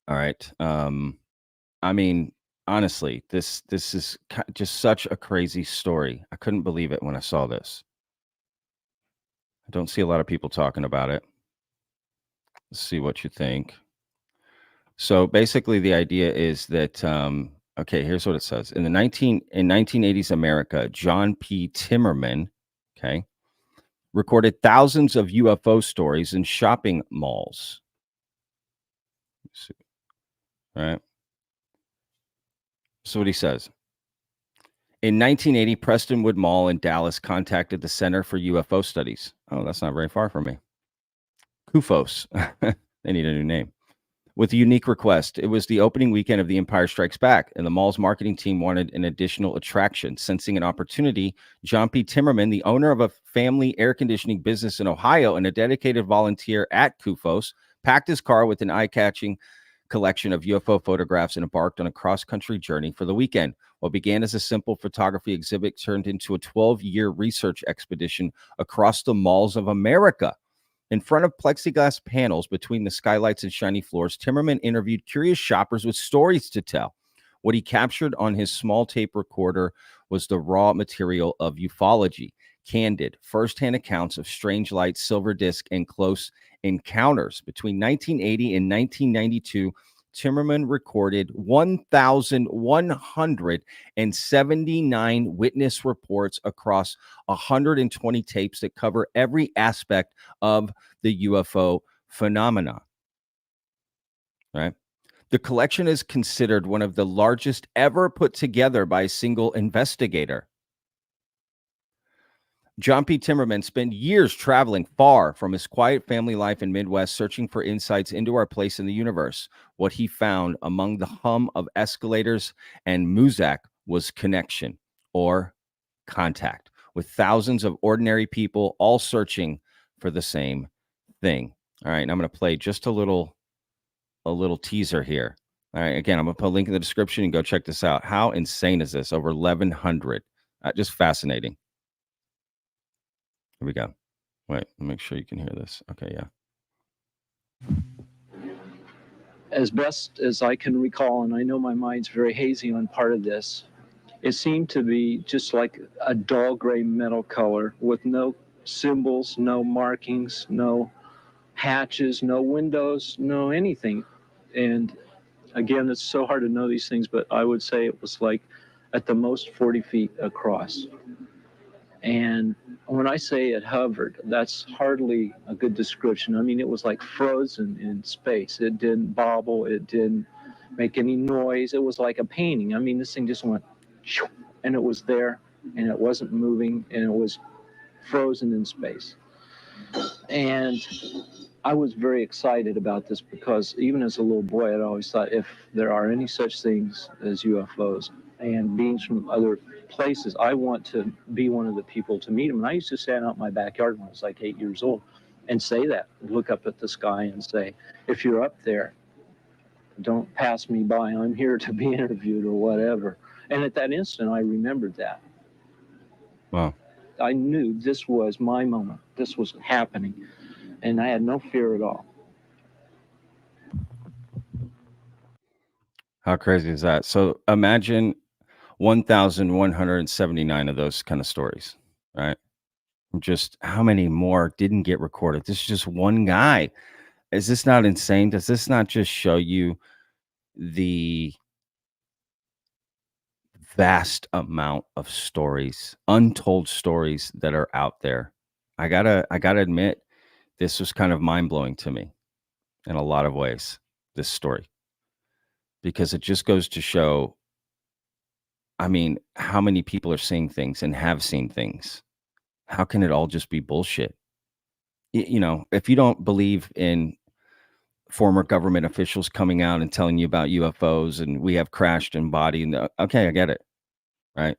All right. I mean, honestly, this is just such a crazy story. I couldn't believe it when I saw this. I don't see a lot of people talking about it. Let's see what you think. So basically, the idea is that, okay, here's what it says. In 1980s America, John P. Timmerman, okay, recorded thousands of UFO stories in shopping malls. Let's see. All right. So what he says. In 1980, Prestonwood Mall in Dallas contacted the Center for UFO Studies. Oh, that's not very far from me. UFOs. They need a new name. With a unique request. It was the opening weekend of The Empire Strikes Back, and the mall's marketing team wanted an additional attraction. Sensing an opportunity, John P. Timmerman, the owner of a family air conditioning business in Ohio and a dedicated volunteer at UFOs, packed his car with an eye-catching collection of UFO photographs and embarked on a cross-country journey for the weekend. What began as a simple photography exhibit turned into a 12-year research expedition across the malls of America. In front of plexiglass panels between the skylights and shiny floors, Timmerman interviewed curious shoppers with stories to tell. What he captured on his small tape recorder was the raw material of ufology, candid, first-hand accounts of strange lights, silver disc, and close encounters. Between 1980 and 1992, Timmerman recorded 1,179 witness reports across 120 tapes that cover every aspect of the UFO phenomena. Right? The collection is considered one of the largest ever put together by a single investigator. John P. Timmerman spent years traveling far from his quiet family life in Midwest, searching for insights into our place in the universe. What he found among the hum of escalators and muzak was connection or contact with thousands of ordinary people all searching for the same thing. All right, and I'm going to play just a little teaser here. All right, again, I'm going to put a link in the description and go check this out. How insane is this? Over 1,100. Just fascinating. Here we go. Wait, make sure you can hear this. Okay, yeah. As best as I can recall, and I know my mind's very hazy on part of this, it seemed to be just like a dull gray metal color with no symbols, no markings, no hatches, no windows, no anything. And again, it's so hard to know these things, but I would say it was like at the most 40 feet across. And when I say it hovered, that's hardly a good description. I mean, it was like frozen in space. It didn't bobble. It didn't make any noise. It was like a painting. I mean, this thing just went, and it was there, and it wasn't moving, and it was frozen in space. And I was very excited about this because even as a little boy, I'd always thought if there are any such things as UFOs and beings from other places, I want to be one of the people to meet them. And I used to stand out in my backyard when I was like 8 years old and say that, look up at the sky and say, if you're up there, don't pass me by. I'm here to be interviewed or whatever. And at that instant, I remembered that. Wow. I knew this was my moment. This was happening. And I had no fear at all. How crazy is that? So imagine 1,179 of those kind of stories, right? Just how many more didn't get recorded? This is just one guy. Is this not insane? Does this not just show you the vast amount of stories, untold stories that are out there? I gotta admit, this was kind of mind-blowing to me in a lot of ways, this story, because it just goes to show, I mean, how many people are seeing things and have seen things. How can it all just be bullshit? You know, if you don't believe in former government officials coming out and telling you about UFOs and we have crashed in body, and okay, I get it, right?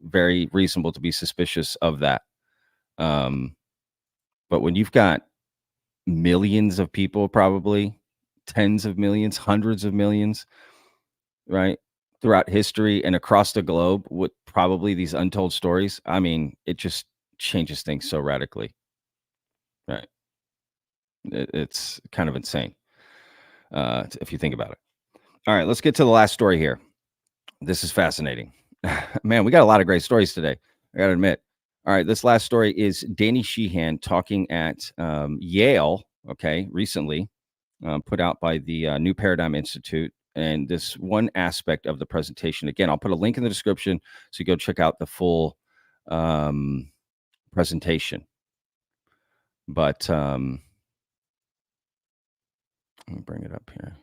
Very reasonable to be suspicious of that. But when you've got millions of people, probably tens of millions, hundreds of millions, right, throughout history and across the globe with probably these untold stories, I mean, it just changes things so radically, right? It's kind of insane if you think about it. All right, let's get to the last story here. This is fascinating. Man, we got a lot of great stories today, I gotta admit. All right, this last story is Danny Sheehan talking at Yale, okay, recently, put out by the New Paradigm Institute. And this one aspect of the presentation, again, I'll put a link in the description so you go check out the full presentation. But let me bring it up here.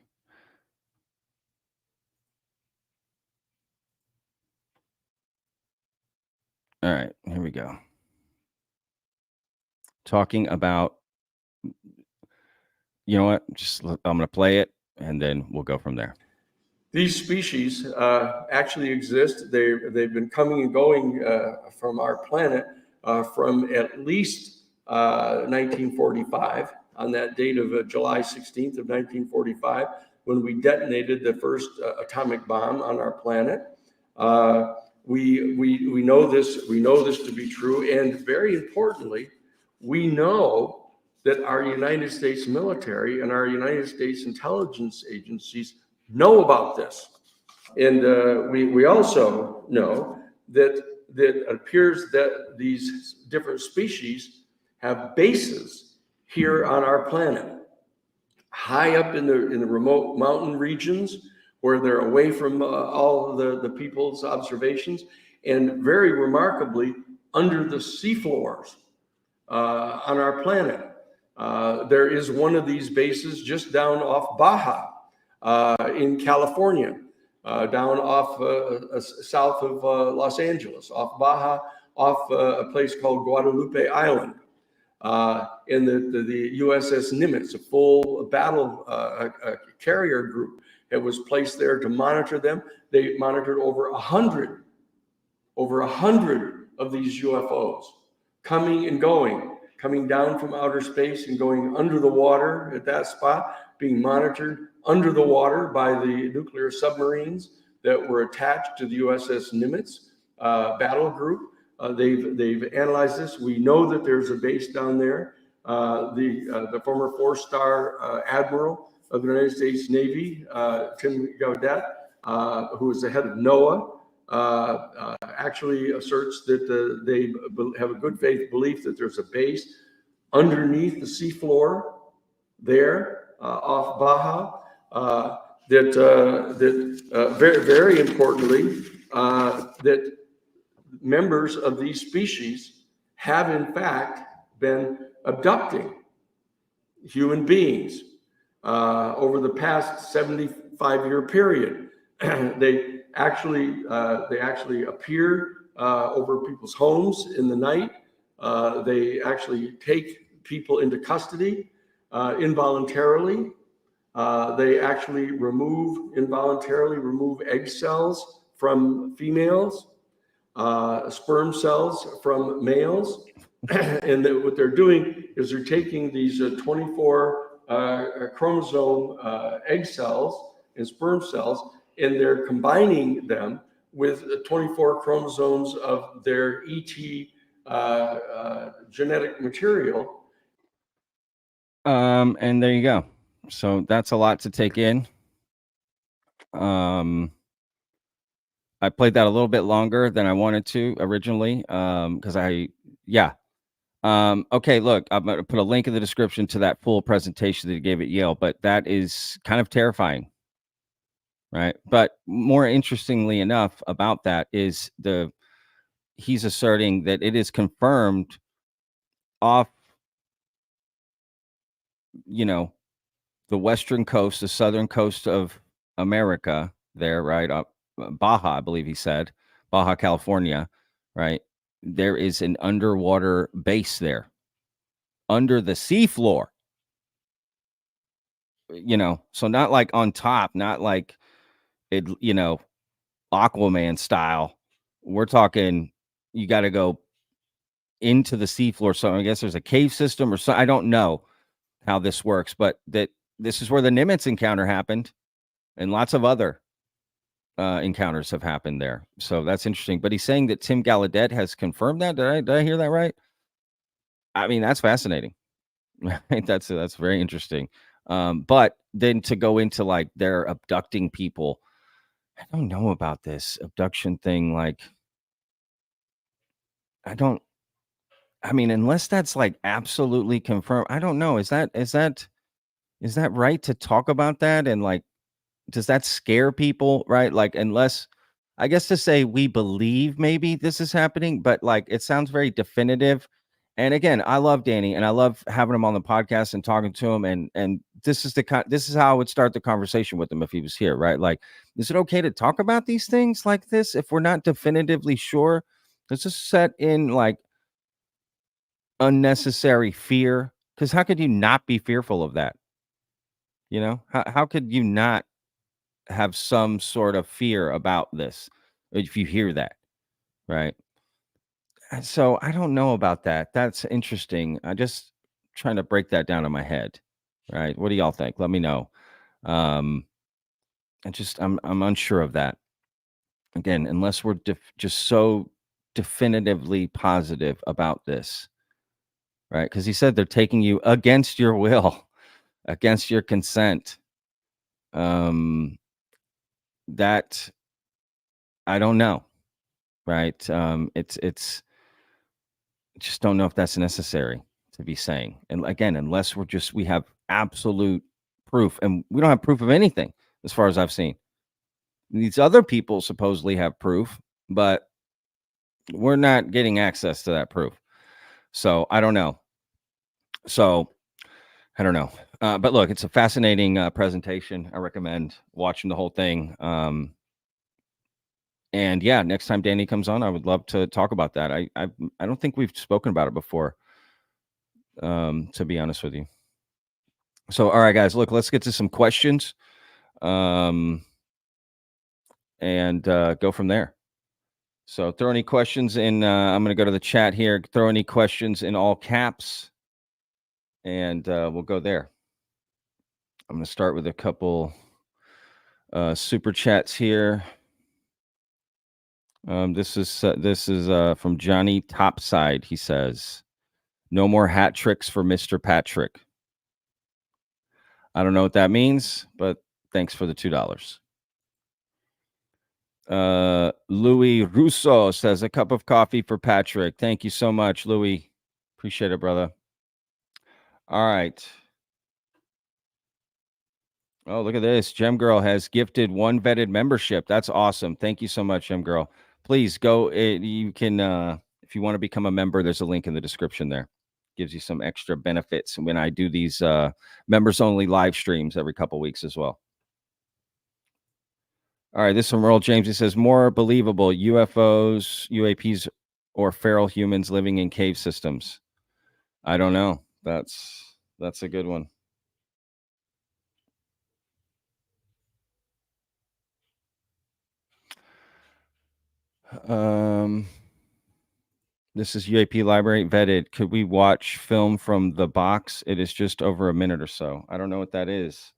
All right, here we go. Talking about, you know what? I'm going to play it, and then we'll go from there. These species actually exist. They've been coming and going from our planet from at least 1945, on that date of July 16th of 1945, when we detonated the first atomic bomb on our planet. We know this. We know this to be true, and very importantly, we know that our United States military and our United States intelligence agencies know about this. And we also know that it appears that these different species have bases here on our planet, high up in the remote mountain regions where they're away from all of the people's observations, and very remarkably, under the seafloors on our planet. There is one of these bases just down off Baja in California, down off south of Los Angeles, off Baja, off a place called Guadalupe Island. And the USS Nimitz, a full battle carrier group, that was placed there to monitor them. They monitored over 100 of these UFOs coming and going, coming down from outer space and going under the water at that spot, being monitored under the water by the nuclear submarines that were attached to the USS Nimitz battle group. They've analyzed this. We know that there's a base down there. The former four-star admiral of the United States Navy, Tim Gaudet, who is the head of NOAA, actually asserts that they have a good faith belief that there's a base underneath the seafloor there off Baja. Very, very importantly, that members of these species have in fact been abducting human beings over the past 75-year period. They actually appear over people's homes in the night. They actually take people into custody involuntarily. They actually involuntarily remove egg cells from females, sperm cells from males. And what they're doing is they're taking these 24 chromosome egg cells and sperm cells, and they're combining them with 24 chromosomes of their ET genetic material. And there you go. So that's a lot to take in. I played that a little bit longer than I wanted to originally, because okay, look, I'm going to put a link in the description to that full presentation that he gave at Yale, but that is kind of terrifying, right? But more interestingly enough about that is he's asserting that it is confirmed off, the western coast, the southern coast of America there, right? Up Baja, I believe he said, Baja, California, right? There is an underwater base there under the seafloor, so not like on top, not like it, Aquaman style. We're talking, you got to go into the seafloor. So I guess there's a cave system or so. I don't know how this works, but this is where the Nimitz encounter happened, and lots of other encounters have happened there. So that's interesting. But he's saying that Tim Gallaudet has confirmed that. Did I hear that right? I mean, that's fascinating. Right? That's very interesting. But then to go into like they're abducting people, I don't know about this abduction thing. Like, unless that's like absolutely confirmed, I don't know. Is that right to talk about that? And like, does that scare people, right? Like, unless, I guess, to say we believe maybe this is happening, but like it sounds very definitive, And again, I love Danny, and I love having him on the podcast and talking to him. And this is how I would start the conversation with him if he was here, right? Like, is it okay to talk about these things like this if we're not definitively sure? Let's just set in like unnecessary fear, because how could you not be fearful of that? You know, how could you not have some sort of fear about this if you hear that, right? And so I don't know about that. That's interesting. I just trying to break that down in my head, right? What do y'all think? Let me know. Um, I'm unsure of that. Again, unless we're just so definitively positive about this, right? Because he said they're taking you against your will, against your consent. That I don't know, right? It's just don't know if that's necessary to be saying. And again, unless we have absolute proof, and we don't have proof of anything as far as I've seen. These other people supposedly have proof, but we're not getting access to that proof. So I don't know. But look, it's a fascinating presentation. I recommend watching the whole thing. And yeah, next time Danny comes on, I would love to talk about that. I don't think we've spoken about it before, to be honest with you. So, all right, guys, look, let's get to some questions, and go from there. So throw any questions in. I'm going to go to the chat here. Throw any questions in all caps, and we'll go there. I'm going to start with a couple super chats here. This is from Johnny Topside. He says, "No more hat tricks for Mr. Patrick." I don't know what that means, but thanks for the $2. Louis Russo says, "A cup of coffee for Patrick." Thank you so much, Louis. Appreciate it, brother. All right. Oh, look at this. Gem Girl has gifted 1 vetted membership. That's awesome. Thank you so much, Gem Girl. Please go. You can, if you want to become a member, there's a link in the description there. Gives you some extra benefits when I do these members only live streams every couple weeks as well. All right, this is from Earl James. He says, "More believable, UFOs, UAPs, or feral humans living in cave systems?" I don't know. That's a good one. This is UAP Library vetted. Could we watch film from the box? It is just over a minute or so. I don't know what that is.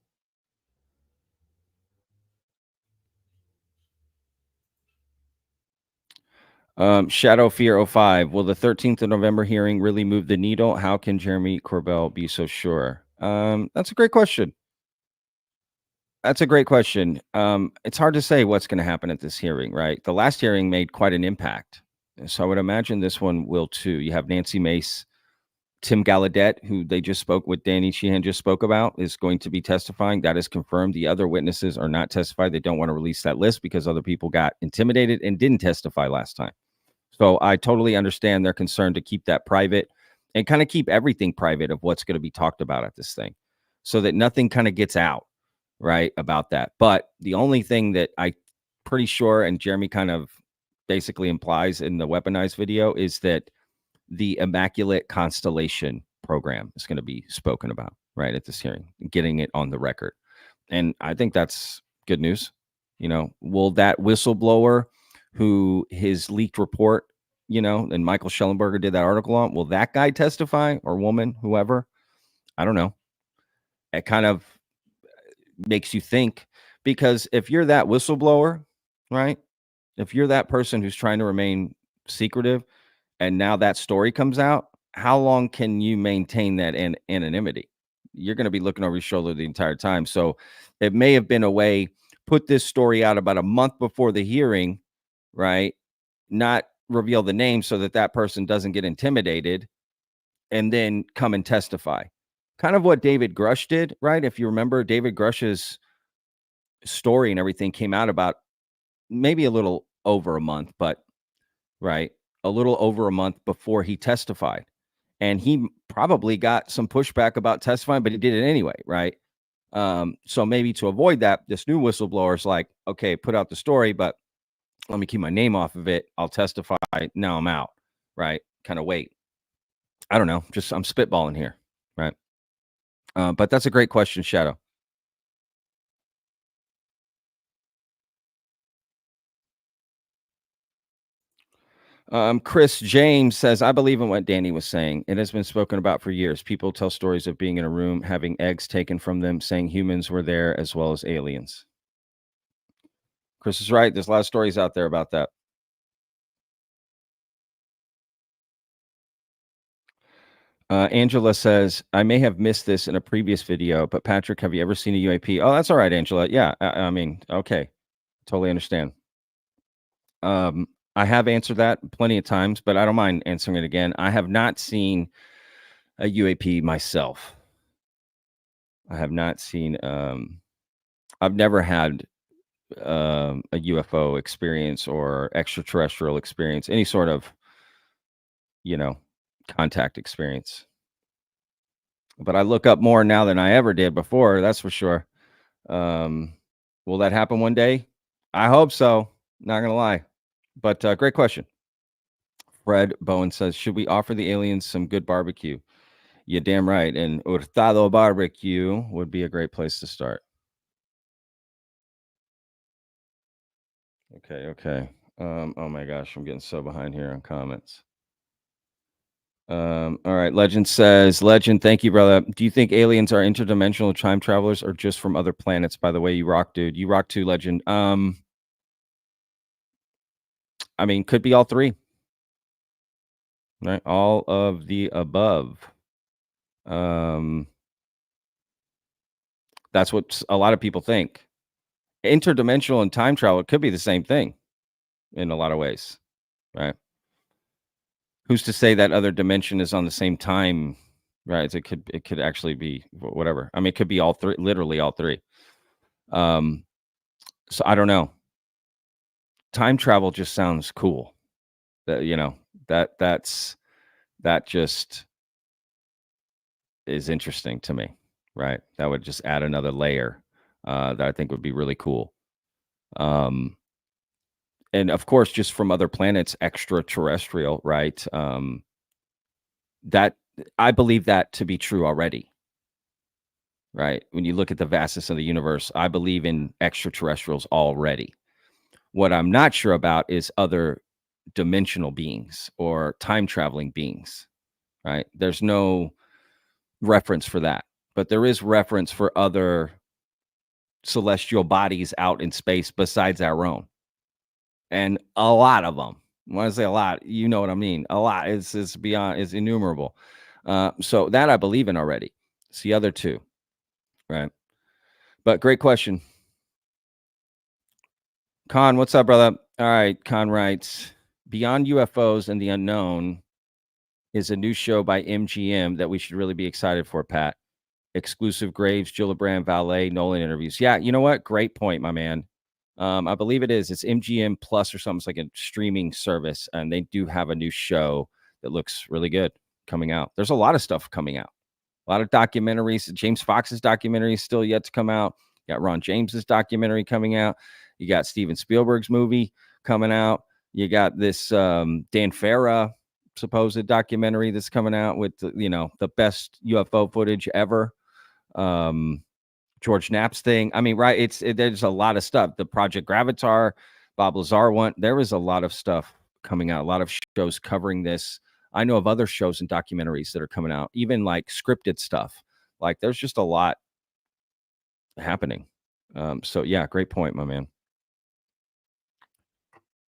Shadow Fear 05. Will the 13th of November hearing really move the needle? How can Jeremy Corbell be so sure? That's a great question. It's hard to say what's going to happen at this hearing, right? The last hearing made quite an impact. So I would imagine this one will too. You have Nancy Mace, Tim Gallaudet, who they just spoke with, Danny Sheehan just spoke about, is going to be testifying. That is confirmed. The other witnesses are not testifying. They don't want to release that list because other people got intimidated and didn't testify last time. So I totally understand their concern to keep that private and kind of keep everything private of what's going to be talked about at this thing so that nothing kind of gets out, right, about that. But the only thing that I'm pretty sure, and Jeremy kind of basically implies in the weaponized video, is that the Immaculate Constellation program is going to be spoken about right at this hearing, getting it on the record. And I think that's good news. You know, will that whistleblower who his leaked report, you know, and Michael Schellenberger did that article on, will that guy testify, or woman, whoever? I don't know. It kind of makes you think, because if you're that whistleblower, right, if you're that person who's trying to remain secretive, and now that story comes out, how long can you maintain that anonymity? You're going to be looking over your shoulder the entire time. So it may have been a way, put this story out about a month before the hearing, right? Not reveal the name so that that person doesn't get intimidated, and then come and testify. Kind of what David Grush did, right? If you remember, David Grush's story and everything came out about maybe a little over a month, but right, a little over a month before he testified. and he probably got some pushback about testifying, but he did it anyway, right? So maybe to avoid that, this new whistleblower is like, okay, put out the story, but let me keep my name off of it. I'll testify. Now I'm out, right? Kind of wait. I don't know. Just I'm spitballing here, right? But that's a great question, Shadow. Chris James says, I believe in what Danny was saying. It has been spoken about for years. People tell stories of being in a room, having eggs taken from them, saying humans were there as well as aliens. Chris is right. There's a lot of stories out there about that. Angela says, I may have missed this in a previous video, but Patrick, have you ever seen a UAP? Oh, that's all right, Angela. Yeah, I mean, okay. Totally understand. I have answered that plenty of times, but I don't mind answering it again. I have not seen a UAP myself. I have not seen, I've never had a UFO experience or extraterrestrial experience, any sort of, contact experience. But I look up more now than I ever did before, that's for sure. Will that happen one day? I hope so. Not gonna lie. But great question. Fred Bowen says, should we offer the aliens some good barbecue? You're damn right. And Hurtado Barbecue would be a great place to start. Okay. Oh my gosh, I'm getting so behind here on comments. All right. Legend says, Legend, thank you, brother. Do you think aliens are interdimensional time travelers or just from other planets? By the way, you rock, dude. You rock too, Legend. I mean, could be all three. Right? All of the above. That's what a lot of people think. Interdimensional and time travel could be the same thing in a lot of ways, right? Who's to say that other dimension is on the same time, right? It could actually be whatever. I mean, it could be all three, literally all three. So I don't know. Time travel just sounds cool. That just is interesting to me, right? That would just add another layer that I think would be really cool. And of course, just from other planets, extraterrestrial, right? That I believe that to be true already, right? When you look at the vastness of the universe, I believe in extraterrestrials already. What I'm not sure about is other dimensional beings or time traveling beings, right? There's no reference for that, but there is reference for other celestial bodies out in space besides our own. And a lot of them. When I say a lot, you know what I mean. A lot. It's beyond, it's innumerable. So that I believe in already. It's the other two, right? But great question. Con, what's up, brother? All right, Con writes, Beyond UFOs and the Unknown is a new show by MGM that we should really be excited for, Pat. Exclusive Graves, Gillibrand, Valet, Nolan interviews. Yeah, you know what? Great point, my man. I believe it is. It's MGM Plus or something. It's like a streaming service, and they do have a new show that looks really good coming out. There's a lot of stuff coming out. A lot of documentaries. James Fox's documentary is still yet to come out. You got Ron James's documentary coming out. You got Steven Spielberg's movie coming out. You got this Dan Farah supposed documentary that's coming out with the best UFO footage ever. George Knapp's thing. I mean, right? There's a lot of stuff. The Project Gravitaur, Bob Lazar one. There is a lot of stuff coming out. A lot of shows covering this. I know of other shows and documentaries that are coming out, even like scripted stuff. Like there's just a lot happening. So yeah, great point, my man.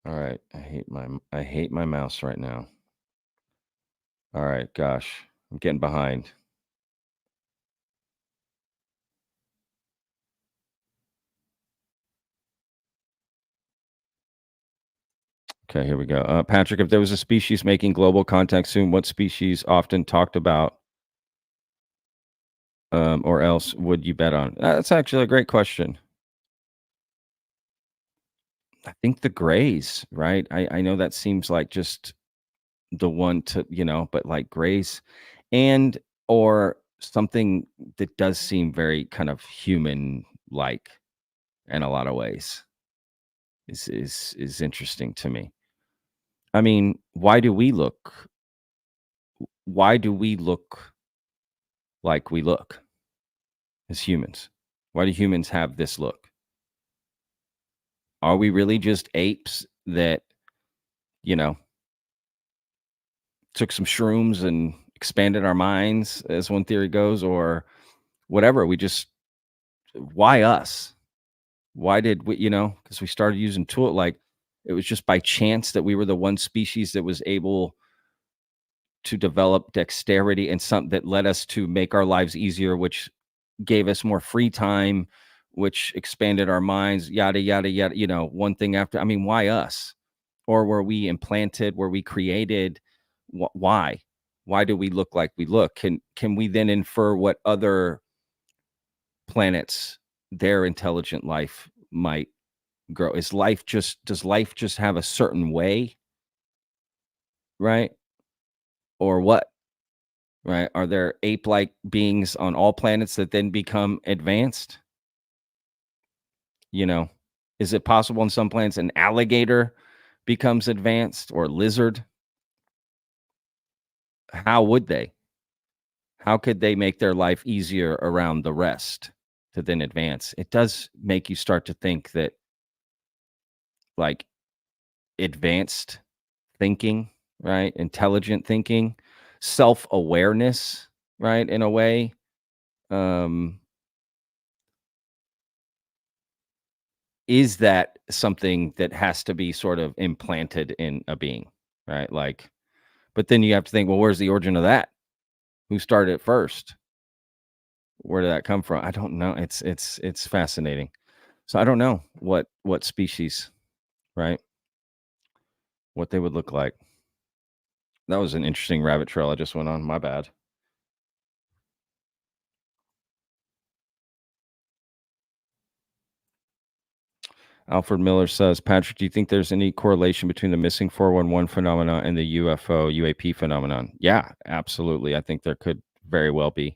All right, I hate my mouse right now. All right, gosh, I'm getting behind. Okay, here we go. Patrick, if there was a species making global contact soon, what species often talked about or else would you bet on? That's actually a great question. I think the grays, right? I know that seems like just the one to, but like grace, and or something that does seem very kind of human like in a lot of ways is interesting to me. I mean, why do we look like we look as humans? Why do humans have this look? Are we really just apes that, took some shrooms and expanded our minds, as one theory goes, or whatever? Why us? Why did we, because we started using tool, like it was just by chance that we were the one species that was able to develop dexterity and something that led us to make our lives easier, which gave us more free time, which expanded our minds, yada, yada, yada, one thing after. I mean, why us? Or were we implanted? Were we created? Why? Why do we look like we look? Can we then infer what other planets, their intelligent life might grow? Does life just have a certain way? Right? Or what? Right? Are there ape-like beings on all planets that then become advanced? Is it possible on some planets an alligator becomes advanced, or lizard? How would they? How could they make their life easier around the rest to then advance? It does make you start to think that, like, advanced thinking, right? Intelligent thinking, self-awareness, right? In a way, is that something that has to be sort of implanted in a being, right? Like, but then you have to think, well, where's the origin of that? Who started it first? Where did that come from? I don't know. It's fascinating. So I don't know what species, right? What they would look like. That was an interesting rabbit trail I just went on. My bad. Alfred Miller says, Patrick, do you think there's any correlation between the missing 411 phenomenon and the UAP phenomenon? Yeah, absolutely. I think there could very well be.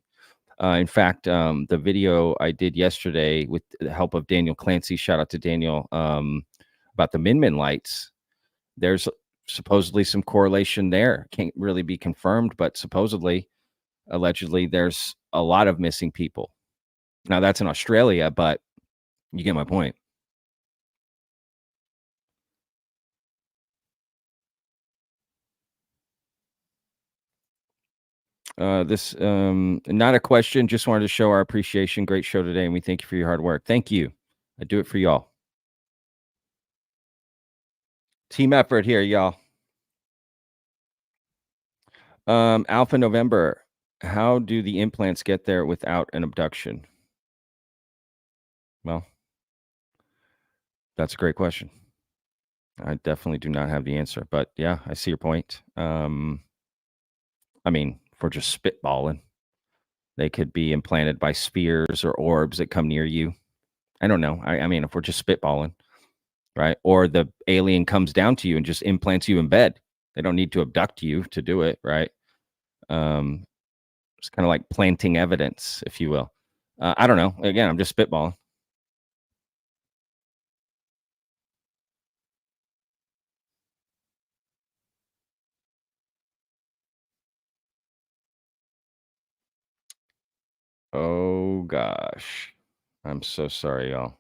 In fact, the video I did yesterday with the help of Daniel Clancy, shout out to Daniel, about the Min lights, there's supposedly some correlation there. Can't really be confirmed, but supposedly, allegedly, there's a lot of missing people. Now, that's in Australia, but you get my point. This not a question, just wanted to show our appreciation. Great show today, and we thank you for your hard work. Thank you. I do it for y'all. Team effort here, y'all. Alpha November, how do the implants get there without an abduction? Well, that's a great question. I definitely do not have the answer, but yeah, I see your point. I mean, if we're just spitballing, they could be implanted by spheres or orbs that come near you. I don't know. I mean, if we're just spitballing, right? Or the alien comes down to you and just implants you in bed. They don't need to abduct you to do it, right? It's kind of like planting evidence, if you will. I don't know. Again, I'm just spitballing. Oh gosh. I'm so sorry, y'all.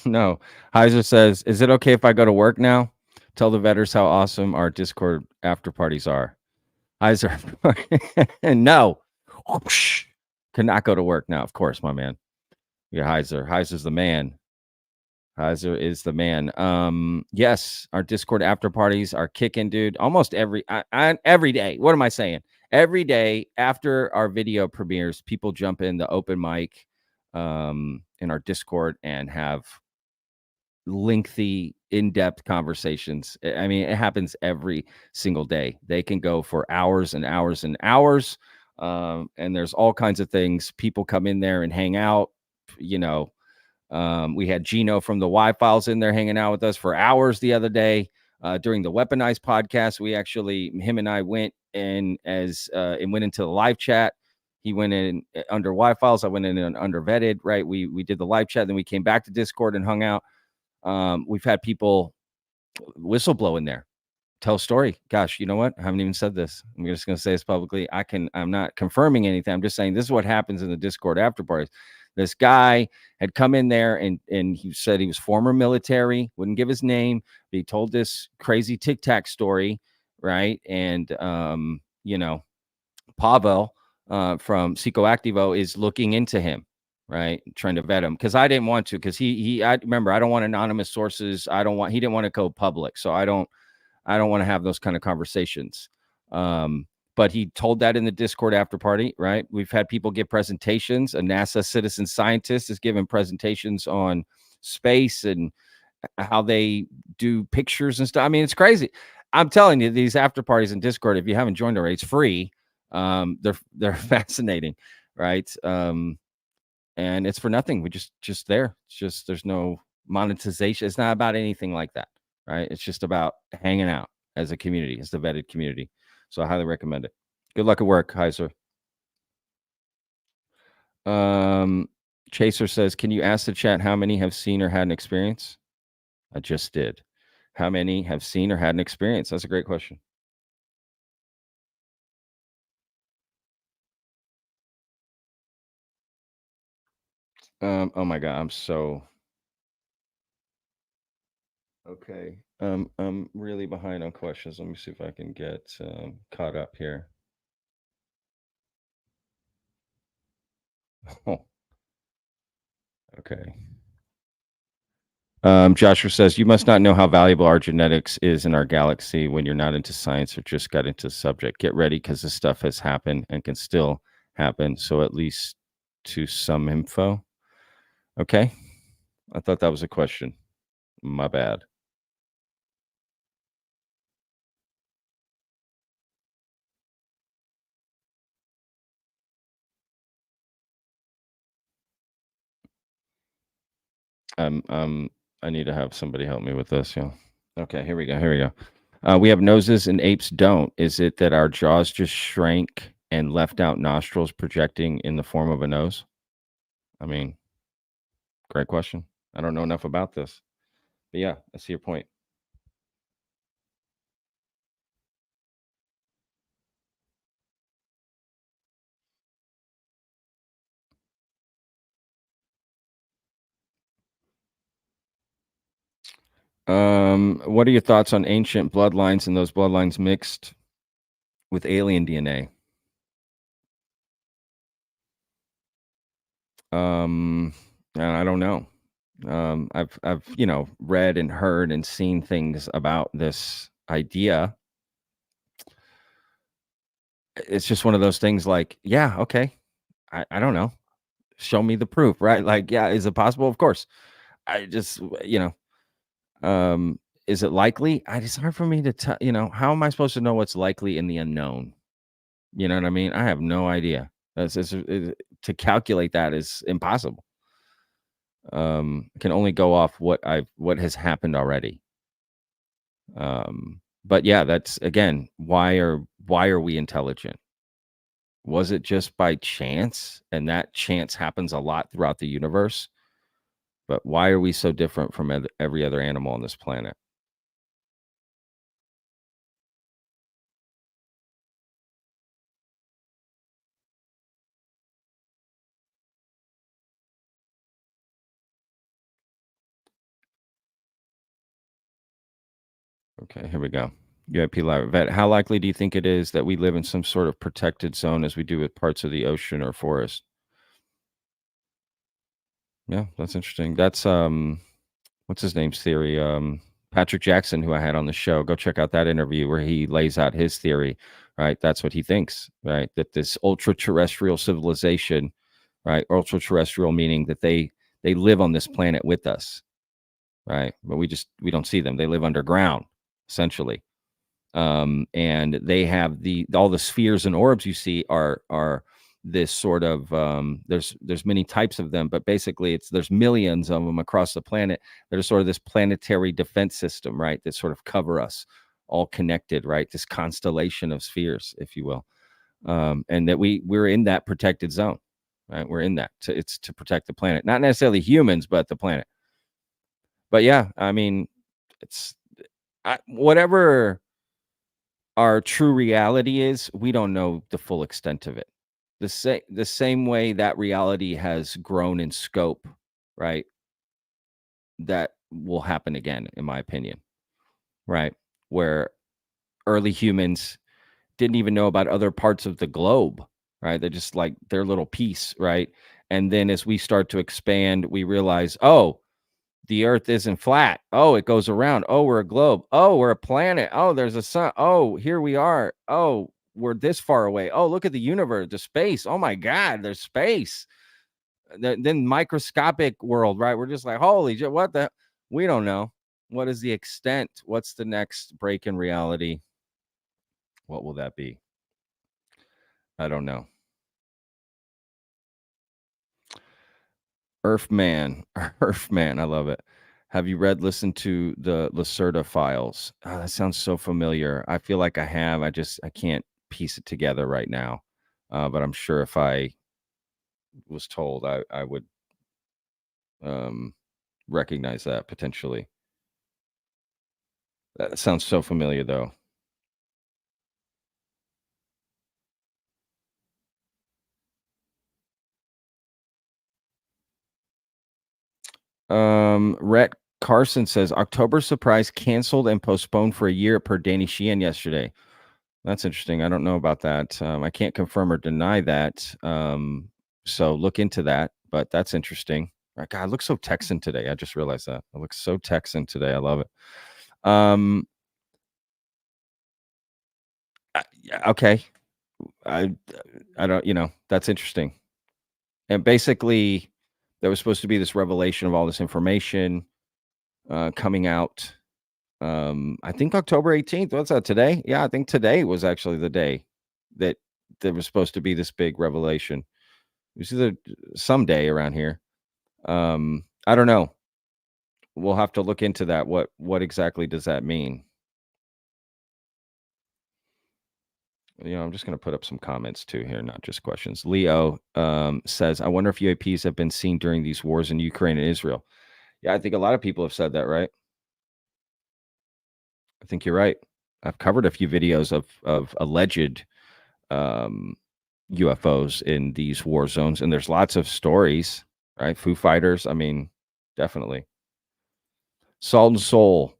No. Heiser says, is it okay if I go to work now? Tell the vetters how awesome our Discord after parties are. Heiser. No. Cannot go to work now, of course, my man. Yeah, Heiser. Heiser's the man. Heiser is the man. Yes, our Discord after parties are kicking, dude. Almost every day. What am I saying? Every day after our video premieres, people jump in the open mic in our Discord and have lengthy, in-depth conversations. I mean, it happens every single day. They can go for hours and hours and hours. And there's all kinds of things. People come in there and hang out, We had Gino from the Y-Files in there hanging out with us for hours the other day. During the Weaponized podcast, him and I went and went into the live chat. He went in under Y-Files. I went in under Vetted, right? We did the live chat. Then we came back to Discord and hung out. We've had people whistleblow in there, tell a story. Gosh, you know what? I haven't even said this. I'm just going to say this publicly. I'm not confirming anything. I'm just saying this is what happens in the Discord after parties. This guy had come in there and he said he was former military, wouldn't give his name, but he told this crazy Tic Tac story, right? And, Pavel from Psychoactivo is looking into him, right? Trying to vet him because I didn't want to, because I remember, I don't want anonymous sources. He didn't want to go public. So I don't want to have those kind of conversations. But he told that in the Discord after party, right? We've had people give presentations. A NASA citizen scientist is giving presentations on space and how they do pictures and stuff. I mean, it's crazy. I'm telling you, these after parties in Discord, if you haven't joined already, it's free. They're fascinating, right? And it's for nothing. We just there. It's just, there's no monetization. It's not about anything like that, right? It's just about hanging out as a community, as the vetted community. So I highly recommend it. Good luck at work, Heiser. Chaser says, can you ask the chat how many have seen or had an experience? I just did. How many have seen or had an experience? That's a great question. Oh my God, I'm so okay. I'm really behind on questions. Let me see if I can get caught up here. Oh. Okay. Joshua says, you must not know how valuable our genetics is in our galaxy when you're not into science or just got into the subject. Get ready, because this stuff has happened and can still happen. So at least to some info. Okay. I thought that was a question. My bad. I need to have somebody help me with this. Yeah. Okay, here we go. We have noses and apes don't. Is it that our jaws just shrank and left out nostrils projecting in the form of a nose? I mean, great question. I don't know enough about this. But yeah, I see your point. What are your thoughts on ancient bloodlines and those bloodlines mixed with alien DNA? I don't know. I've read and heard and seen things about this idea. It's just one of those things like, yeah, okay. I don't know. Show me the proof, right? Like, yeah, is it possible? Of course. I just, is it likely? It's hard for me to tell, how am I supposed to know what's likely in the unknown? You know what I mean? I have no idea. To calculate that is impossible. I can only go off what has happened already. But yeah, that's again, why are we intelligent? Was it just by chance? And that chance happens a lot throughout the universe. But why are we so different from every other animal on this planet? Okay, here we go. UIP Live Vet, how likely do you think it is that we live in some sort of protected zone as we do with parts of the ocean or forest? Yeah, that's interesting. That's what's his name's theory? Patrick Jackson, who I had on the show. Go check out that interview where he lays out his theory, right? That's what he thinks, right? That this ultra-terrestrial civilization, right? Ultra-terrestrial meaning that they live on this planet with us, right? But we don't see them. They live underground, essentially. And they have all the spheres and orbs you see are this sort of there's many types of them, but basically there's millions of them across the planet that are sort of this planetary defense system, right? That sort of cover us all connected, right? This constellation of spheres, if you will. And that we're in that protected zone, right? We're in that it's to protect the planet, not necessarily humans, but the planet. But yeah, I mean, it's whatever our true reality is, we don't know the full extent of it. The same way that reality has grown in scope, right? That will happen again, in my opinion, right? Where early humans didn't even know about other parts of the globe, right? They're just like their little piece, right? And then as we start to expand, we realize, oh, the earth isn't flat. Oh, it goes around. Oh, we're a globe. Oh, we're a planet. Oh, there's a sun. Oh, here we are. Oh, we're this far away. Oh, look at the universe, the space. Oh my God, there's space. Then microscopic world, right? We're just like, holy shit, what the? We don't know. What is the extent? What's the next break in reality? What will that be? I don't know. Earthman, Earthman, I love it. Have you listened to the Lacerda files? Oh, that sounds so familiar. I feel like I have. I can't piece it together right now. But I'm sure if I was told, I would recognize that potentially. That sounds so familiar, though. Rhett Carson says October surprise canceled and postponed for a year per Danny Sheehan yesterday. That's interesting. I don't know about that. I can't confirm or deny that. So look into that. But that's interesting. God, I look so Texan today. I just realized that. I look so Texan today. I love it. Okay. I don't, that's interesting. And basically, there was supposed to be this revelation of all this information coming out. I think October 18th. What's that, today? Yeah, I think today was actually the day that there was supposed to be this big revelation. It was either someday around here. I don't know. We'll have to look into that. What exactly does that mean? I'm just going to put up some comments too here, not just questions. Leo says, I wonder if UAPs have been seen during these wars in Ukraine and Israel. Yeah, I think a lot of people have said that, right? I think you're right. I've covered a few videos of alleged UFOs in these war zones, and there's lots of stories, right? Foo Fighters. I mean, definitely. Salt and Soul.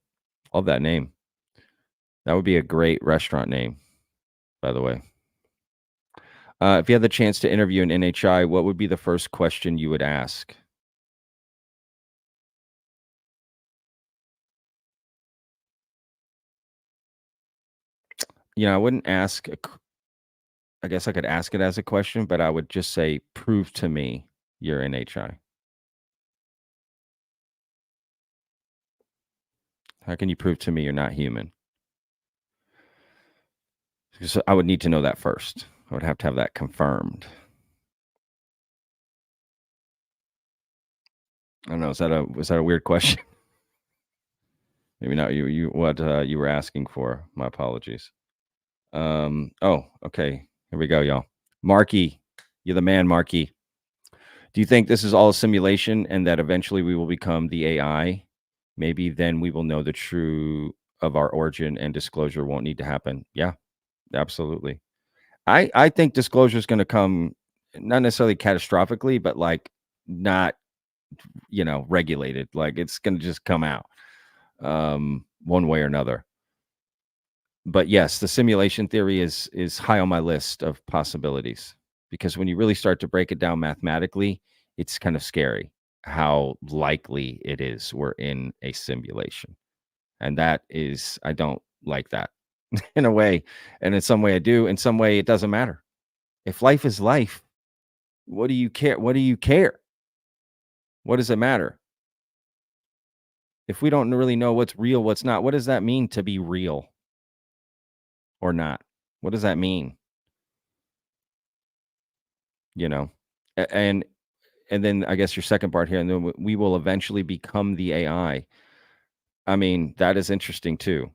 Love that name. That would be a great restaurant name, by the way. If you had the chance to interview an NHI, what would be the first question you would ask? I wouldn't ask. I guess I could ask it as a question, but I would just say, prove to me you're NHI. How can you prove to me you're not human? Because I would need to know that first. I would have to have that confirmed. I don't know. Was that a weird question? Maybe not what you were asking for. My apologies. Oh, okay. Here we go, y'all. Marky, you're the man, Marky. Do you think this is all a simulation and that eventually we will become the AI? Maybe then we will know the true of our origin and disclosure won't need to happen. Yeah, absolutely. I think disclosure is going to come not necessarily catastrophically, but like not, regulated. Like it's going to just come out one way or another. But yes, the simulation theory is high on my list of possibilities, because when you really start to break it down mathematically, it's kind of scary how likely it is we're in a simulation. And that is, I don't like that in a way. And in some way I do. In some way it doesn't matter. If life is life, what do you care? What do you care? What does it matter? If we don't really know what's real, what's not, what does that mean to be real or not? What does that mean? you know, and then I guess your second part here, and then we will eventually become the AI. I mean, that is interesting too.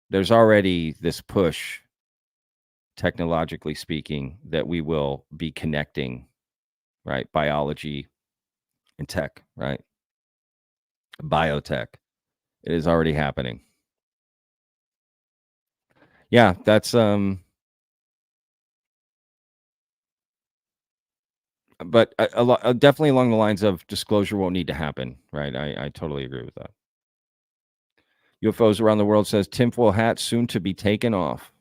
There's already this push, technologically speaking, that we will be connecting, right? Biology and tech, right? Biotech. It is already happening. Yeah, that's but definitely along the lines of disclosure won't need to happen, right? I totally agree with that. UFOs around the world says tinfoil hats soon to be taken off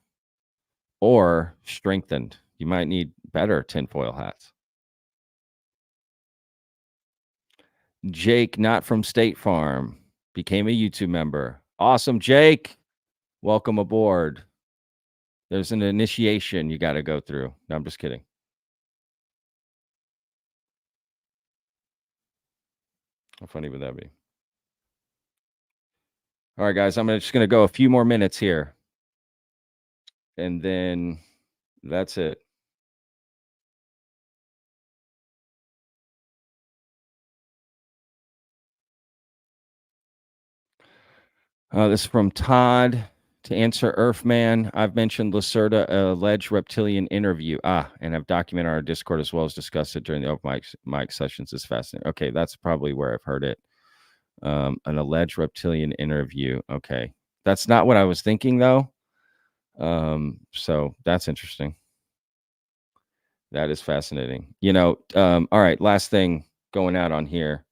or strengthened. You might need better tinfoil hats. Jake, not from State Farm, became a YouTube member. Awesome, Jake. Welcome aboard. There's an initiation you got to go through. No, I'm just kidding. How funny would that be? All right, guys, I'm just going to go a few more minutes here. And then that's it. This is from Todd. To answer Earthman, I've mentioned Lacerda alleged reptilian interview. And I've documented our Discord as well as discussed it during the open mic sessions. It's fascinating. Okay, that's probably where I've heard it. An alleged reptilian interview. Okay. That's not what I was thinking, though. So that's interesting. That is fascinating. You know, all right, last thing going out on here.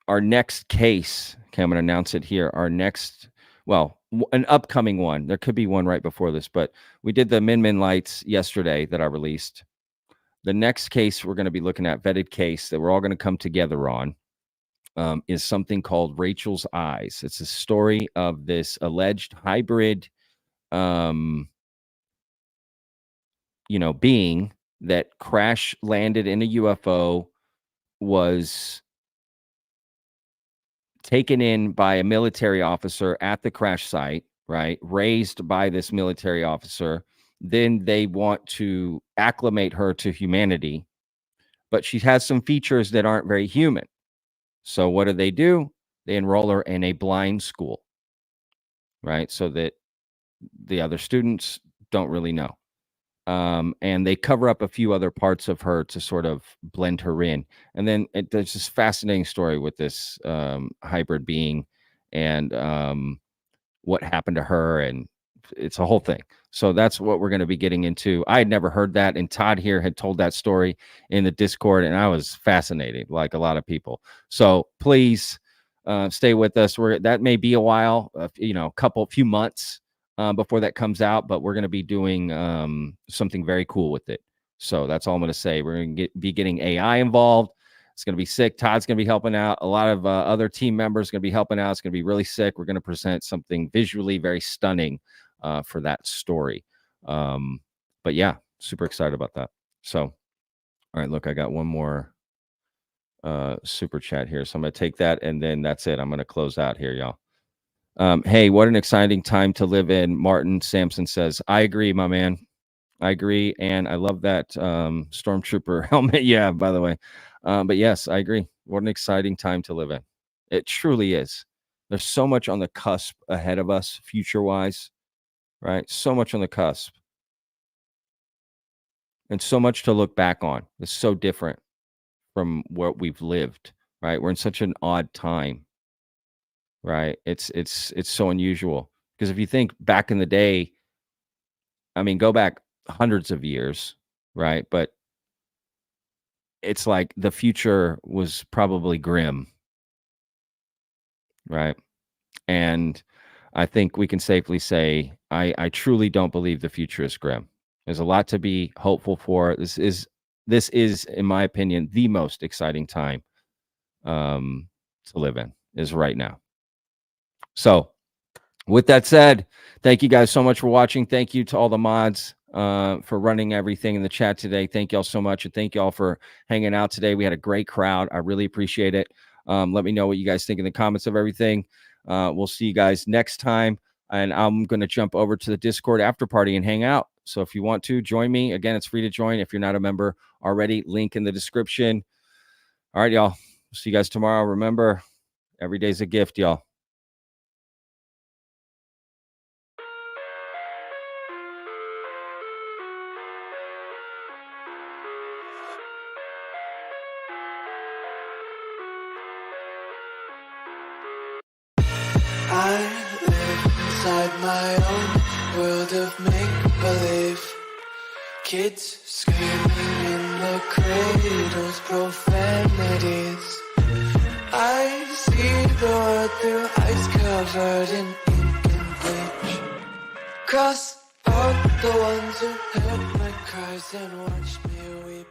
Our next case, okay, I'm going to announce it here. Our next, well, an upcoming one. There could be one right before this, but we did the Min lights yesterday that I released. The next case we're going to be looking at, vetted case that we're all going to come together on, is something called Rachel's Eyes. It's a story of this alleged hybrid, being that crash landed in a UFO, was taken in by a military officer at the crash site, right? Raised by this military officer. Then they want to acclimate her to humanity, but she has some features that aren't very human. So what do? They enroll her in a blind school, right? So that the other students don't really know. And they cover up a few other parts of her to sort of blend her in. And then there's this fascinating story with this hybrid being and what happened to her. And it's a whole thing. So that's what we're going to be getting into. I had never heard that. And Todd here had told that story in the Discord. And I was fascinated, like a lot of people. So please stay with us. That may be a while, few months before that comes out, but we're going to be doing something very cool with it. So that's all I'm going to say. We're going to be getting AI involved. It's going to be sick. Todd's going to be helping out. A lot of other team members going to be helping out. It's going to be really sick. We're going to present something visually very stunning for that story. But yeah, super excited about that. So, all right, look, I got one more super chat here. So I'm going to take that and then that's it. I'm going to close out here, y'all. Hey, what an exciting time to live in. Martin Sampson says, I agree, my man. I agree. And I love that Stormtrooper helmet. Yeah, by the way. But yes, I agree. What an exciting time to live in. It truly is. There's so much on the cusp ahead of us, future-wise, right? So much on the cusp. And so much to look back on. It's so different from what we've lived, right? We're in such an odd time. Right. It's so unusual because if you think back in the day, I mean, go back hundreds of years, right? But it's like the future was probably grim. Right. And I think we can safely say, I truly don't believe the future is grim. There's a lot to be hopeful for. This is, in my opinion, the most exciting time to live in is right now. So with that said, thank you guys so much for watching. Thank you to all the mods for running everything in the chat today. Thank y'all so much. And thank y'all for hanging out today. We had a great crowd. I really appreciate it. Let me know what you guys think in the comments of everything. We'll see you guys next time. and I'm going to jump over to the Discord after party and hang out. So if you want to join me, again, it's free to join. If you're not a member already, link in the description. All right, y'all. See you guys tomorrow. Remember, every day's a gift, y'all. I live inside my own world of make-believe. Kids screaming in the cradles, profanities. I see the world through ice covered in ink and bleach. Cross out the ones who heard my cries and watched me weep.